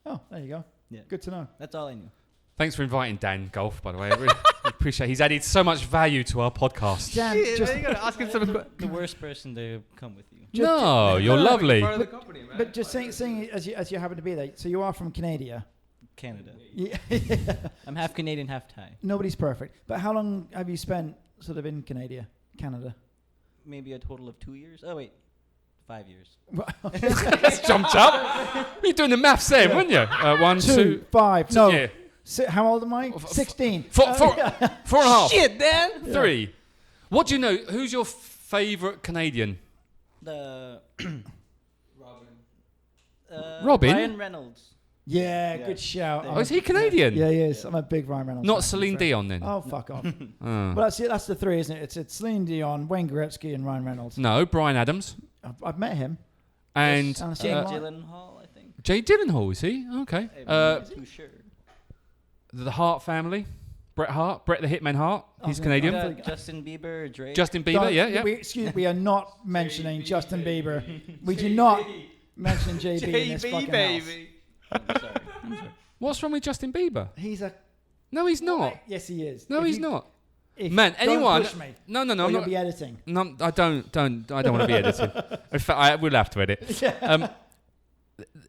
Oh, there you go. Yeah. Good to know. That's all I knew. Thanks for inviting Dan Golf, by the way. I really appreciate it. He's added so much value to our podcast. Dan, Shit, just, you gotta ask him some. The worst person to come with you. No, you're lovely. Part of the company, man. but just saying as you happen to be there, so you are from Canada. Canada. Yeah. I'm half Canadian, half Thai. Nobody's perfect. But how long have you spent sort of in Canada? Maybe a total of 2 years. Oh, wait. 5 years. It's jumped up. You're doing the maths then, weren't you? 1, 2, 2, 5. No. Yeah. How old am I? 16. 4 and a half. Shit, Dan. 3. What do you know? Who's your favourite Canadian? The Robin? Ryan Reynolds. Yeah, Yeah. good shout. Oh, is he Canadian? Yeah, he is. I'm a big Ryan Reynolds Not fan, to be Celine fair. Dion then? Oh, fuck off. Oh. Well, that's the three, isn't it? It's Celine Dion, Wayne Gretzky, and Ryan Reynolds. No, Bryan Adams. I've met him. And Yes, and I've seen Jake him live. Gyllenhaal, I think. Jay Gyllenhaal, is he? Okay. I'm not too sure. The Hart family. Bret Hart. Bret the Hitman Hart. He's Okay. Canadian. Yeah. Justin Bieber, Drake. Justin Bieber, yeah. We are not mentioning Justin Bieber. We do not mention JB in this fucking house. I'm sorry. What's wrong with Justin Bieber? He's a... No, he's not. Yes, he is. No, If he's you- not. if- Man, don't anyone... push me, No, or I'm you'll not... be editing. No, I don't want to be editing. In fact, I will have to edit.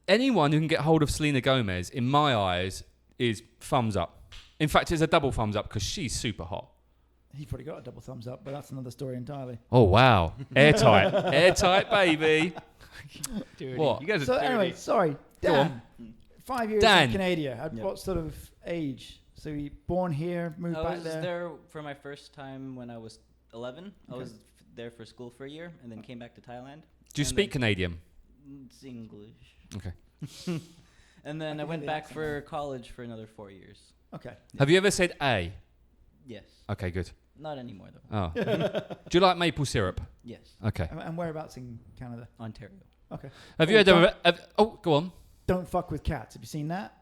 Anyone who can get hold of Selena Gomez, in my eyes, is thumbs up. In fact, it's a double thumbs up because she's super hot. He's probably got a double thumbs up, but that's another story entirely. Oh, wow. Airtight. Airtight, baby. Dirty. What? You guys are So dirty. anyway, sorry, Go Dan. 5 years Dan. in Canada. At Yeah. what sort of age? So you born here, moved I back was there. there for my first time when I was 11. I Okay. was there for school for a year and then came back to Thailand. Do you And speak then- Canadian? It's English. Okay. And then I can went hear the back accent for college for another 4 years. Okay. Have you ever said A? Yes. Okay, good. Not anymore, though. Oh. Do you like maple syrup? Yes. Okay. And whereabouts in Canada? Ontario. Okay. Have you go on. Don't fuck with cats. Have you seen that?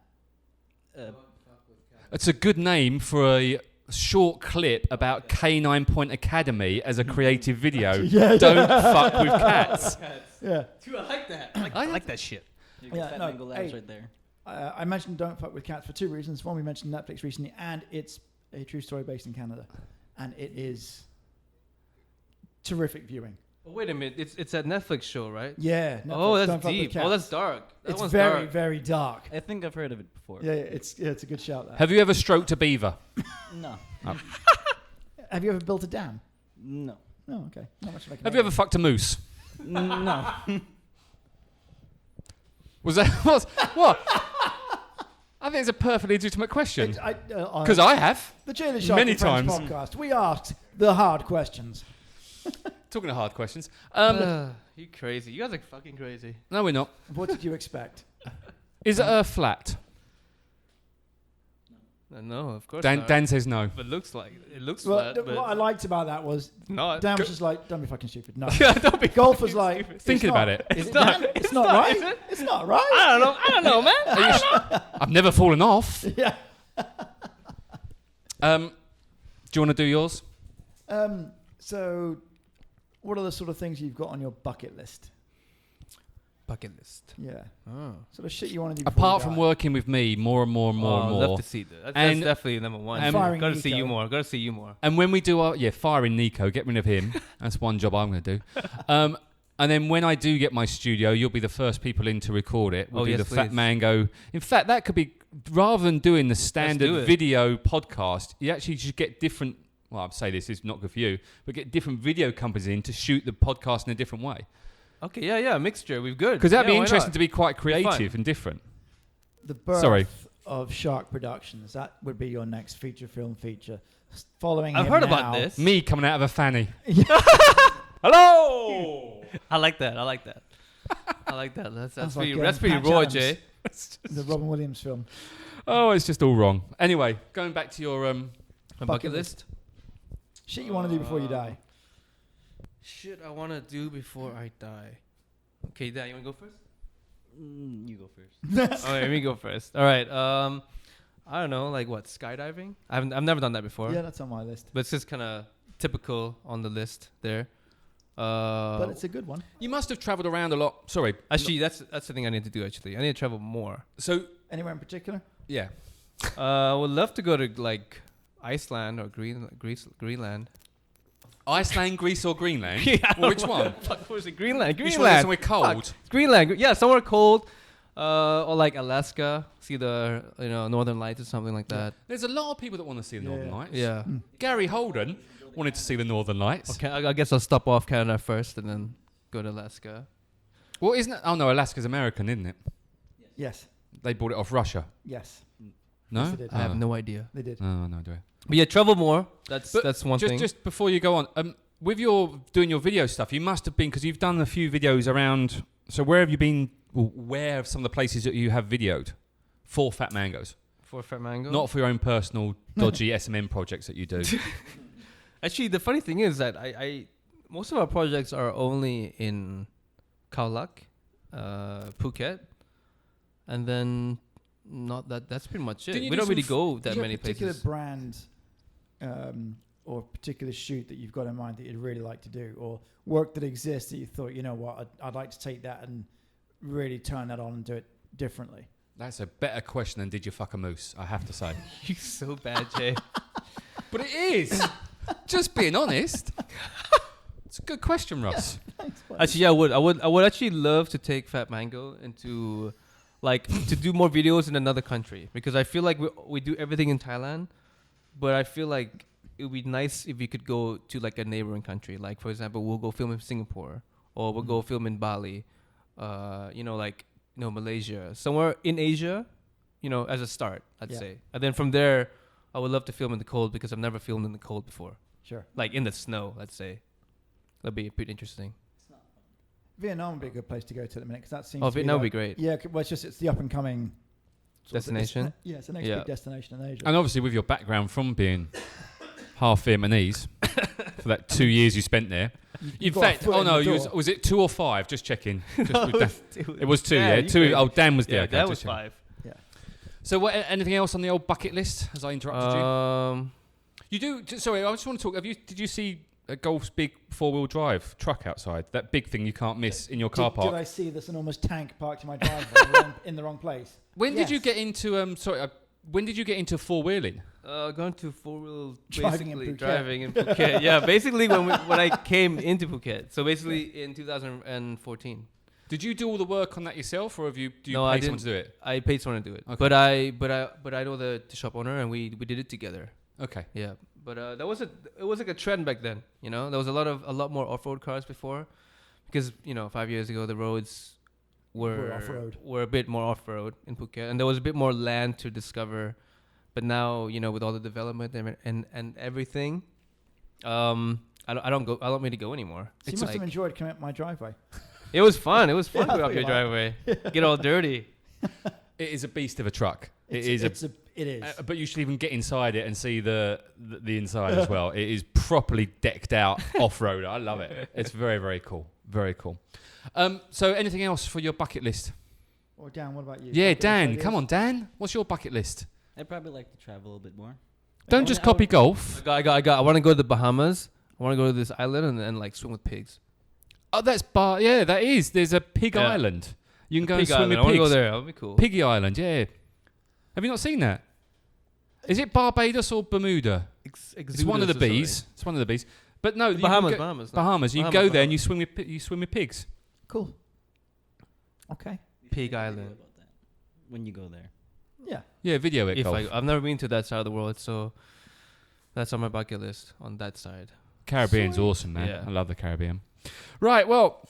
It's a good name for a short clip about Canine Point Academy as a creative video. Yeah. Don't fuck with cats. Yeah. Dude, I like that. I like that shit. You Yeah, got Fat no, Mango Labs hey. right there. I mentioned Don't Fuck With Cats for two reasons. One, we mentioned Netflix recently, and it's a true story based in Canada. And it is terrific viewing. Oh, wait a minute. It's a Netflix show, right? Yeah. Oh, Netflix, that's Don't Fuck With deep. Cats. Oh, that's dark. That It's one's very, dark. very dark. I think I've heard of it before. Yeah, it's a good shout. That. Have you ever stroked a beaver? No. Have you ever built a dam? No. Oh, okay. Not much of a Have you ever fucked a moose? No. Was that what? I think it's a perfectly legitimate question. Because I have. The Jay Leshark many and Friends times. podcast, we asked the hard questions. Talking of hard questions. You crazy. You guys are fucking crazy. No, we're not. What did you expect? Is it a flat? No, of course Dan, not. Dan says no. But looks like it looks Well, flat, but what I liked about that was not. Dan was just like, "Don't be fucking stupid." No, Don't be golf was like stupid. Thinking it's about not- it. Is it Dan? It's not right. is it? It's not right. I don't know, man. I've never fallen off. Yeah. Do you want to do yours? So, what are the sort of things you've got on your bucket list? Bucket list. Yeah. Oh. Sort of shit you want to do. Apart from working with me more and more and more and I'd more. love to see that. That's And- definitely number one. and firing Got to see Nico. you more. Got to see you more. And when we do our firing Nico, get rid of him. That's one job I'm going to do. And then when I do get my studio, you'll be the first people in to record it. We'll do the Fat please. Mango. In fact, that could be, rather than doing the standard video podcast, you actually just get different, well, I'll say this is not good for you, but get different video companies in to shoot the podcast in a different way. Okay, yeah, mixture. We've good. Because that'd be why interesting not? to be quite Be fun. creative and different. The birth Sorry. of Shark Productions. That would be your next feature film feature. Following I've him heard now, about this. Me coming out of a fanny. Hello! I like that. I like that. That's Sounds like, pretty Patch raw, Adams. Jay. The Robin Williams film. Oh, it's just all wrong. Anyway, going back to your... My Bucket bucket list. Shit you want to do before you die. Shit I want to do before I die. Okay, Dan, you want to go first? You go first. All right, let me go first. All right. I don't know, like what, skydiving? I've never done that before. Yeah, that's on my list. But it's just kind of typical on the list there. But it's a good one. You must have travelled around a lot. Sorry. Actually, that's the thing I need to do. Actually, I need to travel more. So, Anywhere in particular? yeah. I would love to go to like Iceland or Greenland. Iceland, Greece, or Greenland? Well, which one? Fuck, was it Greenland? Which one is somewhere cold? Fuck. Greenland. Yeah, somewhere cold. Or like Alaska. See the Northern Lights or something like that. There's a lot of people that want to see the Northern Lights. Yeah. Gary Holden wanted to see the Northern Lights. Okay, I guess I'll stop off Canada first and then go to Alaska. Well, isn't it? Oh, no, Alaska's American, isn't it? Yes. They bought it off Russia. Yes. No? Yes, they did. I have no idea. They did. Oh, no idea. But yeah, travel more. But That's one thing. Just before you go on, with your doing your video stuff, you must have been, because you've done a few videos around. So where have you been? Where are some of the places that you have videoed for Fat Mangoes? For Fat Mango? Not for your own personal dodgy SMM projects that you do. Actually, the funny thing is that I most of our projects are only in Khao Lak, Phuket, and then not that. That's pretty much it. Didn't you We do don't really some go Do that you many have a particular places. brand or particular shoot that you've got in mind that you'd really like to do, or work that exists that you thought, you know what, I'd like to take that and really turn that on and do it differently? That's a better question than did you fuck a moose, I have to say. You're so bad, Jay. But it is. Just being honest. It's a good question, Russ. Actually, yeah, I would actually love to take Fat Mango into like to do more videos in another country, because I feel like we do everything in Thailand, but I feel like it would be nice if we could go to like a neighboring country. Like for example, we'll go film in Singapore, or we'll go film in Bali, Malaysia, somewhere in Asia, as a start, I'd say. And then from there, I would love to film in the cold, because I've never filmed in the cold before. Sure. Like in the snow, let's say. That'd be pretty interesting. Vietnam would be a good place to go to at the minute, because that seems. Oh, to be Vietnam would like- be great. Yeah, well, it's the up and coming Destination. It's the next big destination in Asia. And obviously with your background from being half Vietnamese for that 2 years you spent there. In got a fact, foot oh in no, the door. was it 2 or 5? Just checking. It was 2, Yeah, yeah. you 2. could. Oh, Dan was there. Yeah, okay, that just was checking. 5. Yeah. So anything else on the old bucket list as I interrupted you? You do. Sorry, I just want to talk. Did you see Golf's big 4-wheel drive truck outside? That big thing you can't miss in your car park. Did I see this enormous tank parked in my driveway in the wrong place? When did you Yes. get into when did you get into 4-wheeling? Going to 4-wheel Driving in basically Phuket. driving in Phuket. Yeah, basically when I came into Phuket. So basically in 2014. Did you do all the work on that yourself, or do you No, pay I someone to do it? I paid someone to do it. Okay. But I know the shop owner, and we did it together. Okay. Yeah. But it was like a trend back then, There was a lot more off-road cars before, because 5 years ago the roads were off-road. were a bit more off-road in Phuket, and there was a bit more land to discover. But now, with all the development and everything, I don't really go anymore. So you It's must like, have enjoyed coming up my driveway. it was fun. It was fun Yeah, I going up thought your you driveway, get all dirty. It is a beast of a truck. It is. But you should even get inside it and see the inside as well. It is properly decked out off-road. I love it. It's very, very cool. Very cool. So anything else for your bucket list? Or Dan, what about you? Yeah, Bucket list Dan. ideas? Come on, Dan. What's your bucket list? I'd probably like to travel a bit more. Don't just copy golf. I want to go to the Bahamas. I want to go to this island and like swim with pigs. Oh, that is. There's a pig island. You can go and Pig swim island. with I want to pigs. go there. That'll be cool. Piggy Island, yeah. Have you not seen that? Is it Barbados or Bermuda? It's one of the Exodus or B's. It's one of the B's. But no, Bahamas. You go there and you swim with pigs. Cool. Okay. Pig Island. About that when you go there. Yeah. Yeah, video it. Golf. I've never been to that side of the world, so that's on my bucket list on that side. Caribbean's awesome, man. Yeah. I love the Caribbean. Right, well,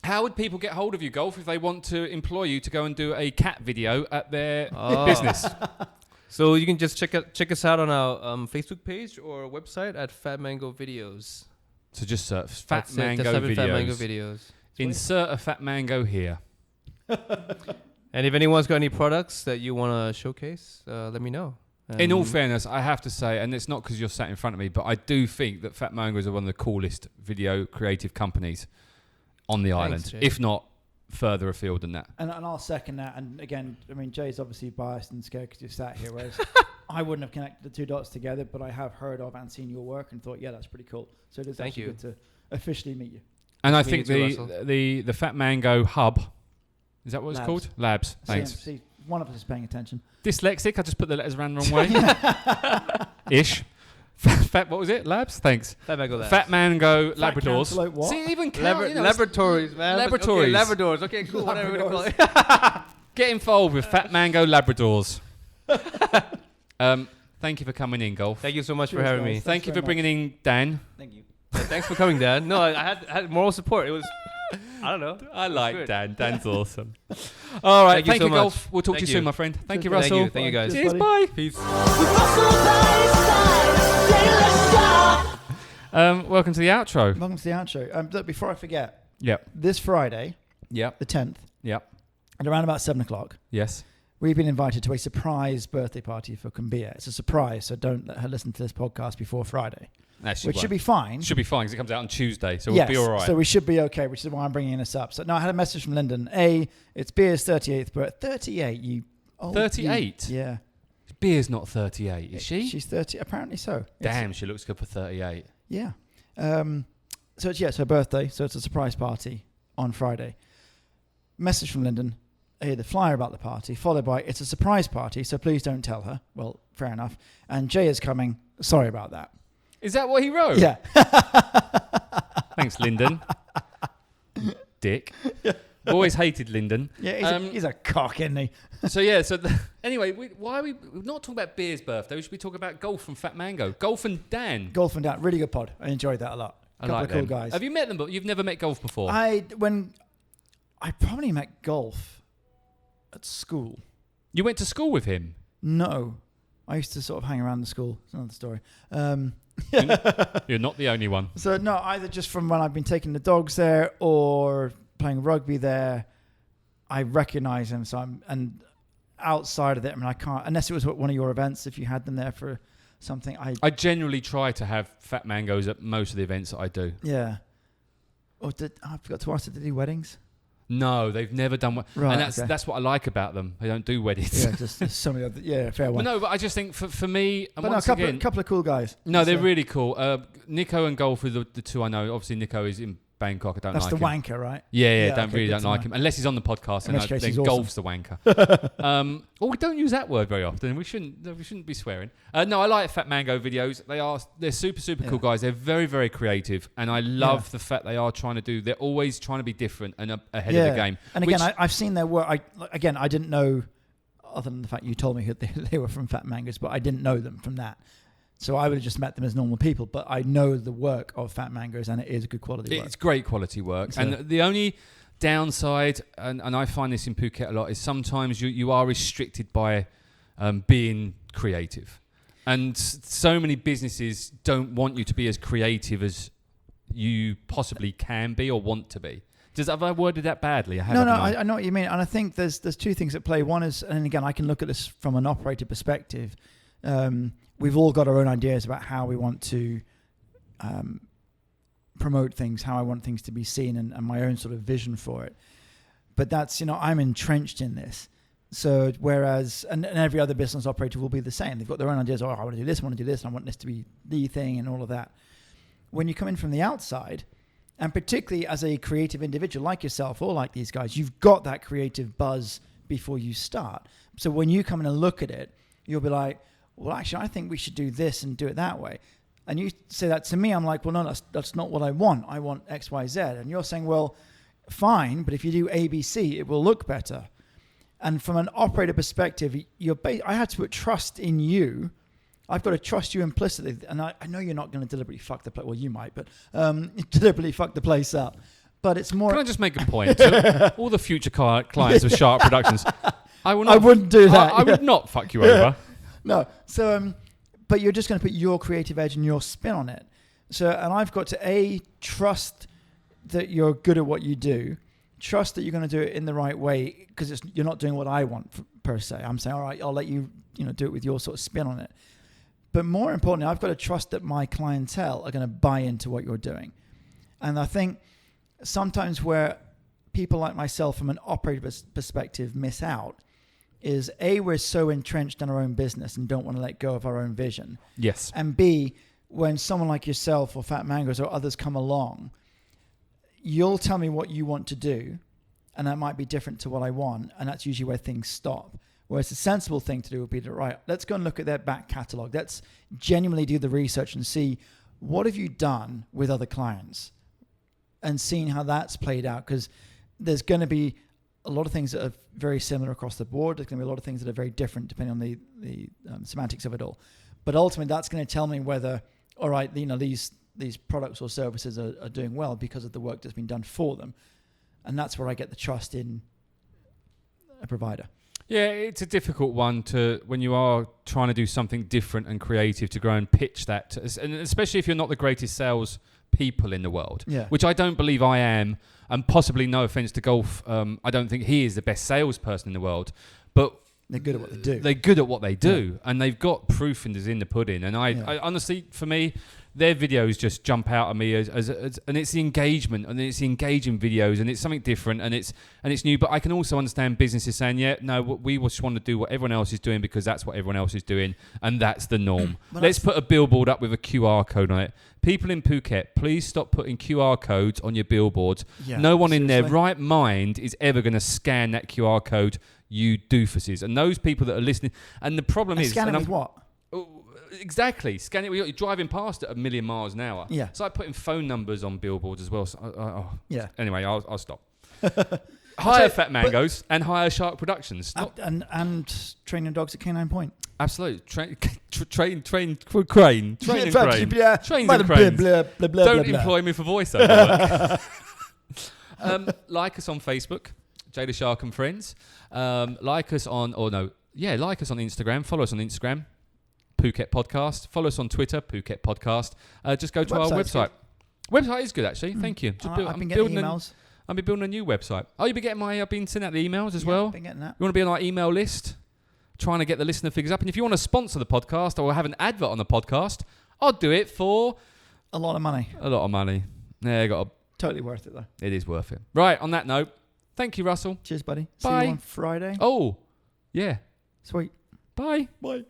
how would people get hold of you, Golf, if they want to employ you to go and do a cat video at their business? So you can just check us out on our Facebook page or website at Fat Mango Videos. So just search Fat That's Mango Just type in Videos. Fat Mango Videos. Insert a Fat Mango here. And if anyone's got any products that you want to showcase, let me know. In all fairness, I have to say, and it's not because you're sat in front of me, but I do think that Fat Mangoes are one of the coolest video creative companies on the island, Jay. if not further afield than that. And I'll second that. And again, I mean, Jay's obviously biased and scared because you're sat here, whereas I wouldn't have connected the two dots together, but I have heard of and seen your work and thought, yeah, that's pretty cool. So it is Thank actually you. good to officially meet you. And I Me think too, the Fat Mango Hub, is that what it's Labs. called? Labs. Thanks. See, one of us is paying attention. Dyslexic. I just put the letters around the wrong way. Ish. Fat. What was it? Labs. Thanks. Fat Mango Labs. Fat Mango Fat Labradors. cantaloupe what? See, even count, Laboratories, man. Laboratories. Okay, Labradors. Okay, cool. Whatever you call it. Get involved with Fat Mango Labradors. Thank you for coming in, Golf. Thank you so much for Cheers, having guys. me. Thank you very for bringing in Dan. Thank you. Thanks for coming, Dan. No, I had moral support. It was, I don't know. I like good. Dan. Dan's awesome. All right. Thank you so much. Golf. We'll talk to Thank you soon, you. my friend. Thank you, Thank Russell. you. Thank you, guys. Cheers. buddy. Bye. Peace. Welcome to the outro. Welcome to the outro. Look, before I forget, Yep. this Friday, Yep. the 10th, Yep. at around about 7 o'clock, Yes. we've been invited to a surprise birthday party for Kumbia. It's a surprise, so don't let her listen to this podcast before Friday, which should be fine. Should be fine because it comes out on Tuesday, so Yes, we'll be all right. so we should be okay, which is why I'm bringing this up. So, no, I had a message from Lyndon. It's Beer's 38th birthday. 38, you... old 38? you- Yeah. Beer's not 38, is she? She's 30, apparently so. Yes. Damn, she looks good for 38. Yeah. So it's her birthday, so it's a surprise party on Friday. Message from Lyndon, the flyer about the party, followed by, it's a surprise party, so please don't tell her. Well, fair enough. And Jay is coming. Sorry about that. Is that what he wrote? Yeah. Thanks, Lyndon. Dick. Always hated Lyndon. Yeah, he's a cock, isn't he? So yeah, anyway, why are we not talking about Beer's birthday? We should be talking about Golf and Fat Mango. Golf and Dan. Golf and Dan, really good pod. I enjoyed that a lot. I Couple like of cool them. guys. Have you met them? But you've never met Golf before. I probably met Golf at school. You went to school with him. No, I used to sort of hang around the school. It's another story. You're not the only one. So no, either just from when I've been taking the dogs there or playing rugby there, I recognise him. So and outside of it, I mean, I can't unless it was one of your events. If you had them there for something, I generally try to have Fat Mangoes at most of the events that I do. yeah. Or I forgot to ask, did they do weddings? No, they've never done one. Right, And that's what I like about them. They don't do weddings. Yeah, just so many other, fair one. Well, no, but I just think for me, and but no, once a again, couple of cool guys. no, they're So- really cool. Nico and Golf are the two I know. Obviously, Nico is in Bangkok. I don't That's like the him. wanker, right? Yeah, Yeah, don't okay, really good don't to like know. him unless he's on the podcast. In And which case then he's awesome. Golf's the wanker. We don't use that word very often. We shouldn't be swearing. No, I like Fat Mango videos. They're super cool guys. They're very, very creative, and I love the fact they are trying to do. They're always trying to be different and ahead of the game. And again, I've seen their work. I didn't know, other than the fact you told me that they were from Fat Mangoes, but I didn't know them from that. So I would have just met them as normal people, but I know the work of Fat Mangoes, and it is good quality work. It's great quality work. So- And the only downside, and I find this in Phuket a lot, is sometimes you are restricted by being creative. And so many businesses don't want you to be as creative as you possibly can be or want to be. Have I worded that badly? I No, I know what you mean. And I think there's two things at play. One is, and again, I can look at this from an operator perspective. We've all got our own ideas about how we want to promote things, how I want things to be seen, and my own sort of vision for it. But that's, I'm entrenched in this. So whereas, and every other business operator will be the same. They've got their own ideas. Oh, I want to do this, I want to do this, and I want this to be the thing and all of that. When you come in from the outside, and particularly as a creative individual like yourself or like these guys, you've got that creative buzz before you start. So when you come in and look at it, you'll be like, well, actually, I think we should do this and do it that way. And you say that to me, I'm like, well, no, that's not what I want. I want X, Y, Z. And you're saying, well, fine, but if you do A, B, C, it will look better. And from an operator perspective, I had to put trust in you. I've got to trust you implicitly. And I know you're not going to deliberately fuck the place. Well, you might, but deliberately fuck the place up. But it's more... Can I just make a point? To all the future clients of Shark Productions, I wouldn't do that. I would not fuck you over. No. So, but you're just going to put your creative edge and your spin on it. So, and I've got to trust that you're good at what you do. Trust that you're going to do it in the right way, because you're not doing what I want per se. I'm saying, all right, I'll let you, do it with your sort of spin on it. But more importantly, I've got to trust that my clientele are going to buy into what you're doing. And I think sometimes where people like myself from an operator perspective miss out is A, we're so entrenched in our own business and don't want to let go of our own vision. Yes. And B, when someone like yourself or Fat Mangoes or others come along, you'll tell me what you want to do, and that might be different to what I want, and that's usually where things stop. Whereas the sensible thing to do would be to, right, let's go and look at their back catalogue. Let's genuinely do the research and see what have you done with other clients and seeing how that's played out, because there's going to be a lot of things that are very similar across the board. There's going to be a lot of things that are very different depending on the semantics of it all. But ultimately, that's going to tell me whether, all right, these products or services are doing well because of the work that's been done for them. And that's where I get the trust in a provider. Yeah, it's a difficult one when you are trying to do something different and creative, to go and pitch that, and especially if you're not the greatest sales people in the world, which I don't believe I am, and possibly, no offense to Golf, I don't think he is the best salesperson in the world, but they're good at what they do. They're good at what they do, and they've got proof in the pudding. And I honestly, for me, their videos just jump out at me as and it's the engagement, and it's the engaging videos, and it's something different, and it's new. But I can also understand businesses saying, yeah, no, we just want to do what everyone else is doing because that's what everyone else is doing, and that's the norm. Let's put a billboard up with a QR code on it. People in Phuket, please stop putting QR codes on your billboards. Yeah, no one in their right mind is ever going to scan that QR code, you doofuses. And those people that are listening, and the problem is... Scan it with what? Exactly. Scan it. You're driving past at 1,000,000 miles an hour. Yeah. It's like putting phone numbers on billboards as well. So, yeah. Anyway, I'll stop. Hire Fat Mangoes and hire Shark Productions. And training dogs at Canine Point. Absolutely. Train crane. Trains and cranes. Don't employ me for voiceover work. Like us on Facebook, Jada Shark and Friends. Like us on Instagram. Follow us on Instagram, Phuket Podcast. Follow us on Twitter, Phuket Podcast. Just go to our website. Website is good, actually. Thank you. I've been getting emails. I've been building a new website. Oh, you've been getting I've been sending out the emails as well? I've been getting that. You want to be on our email list? Trying to get the listener figures up. And if you want to sponsor the podcast or have an advert on the podcast, I'll do it for... A lot of money. Yeah, totally worth it, though. It is worth it. Right, on that note, thank you, Russell. Cheers, buddy. Bye. See you on Friday. Oh, yeah. Sweet. Bye. Bye.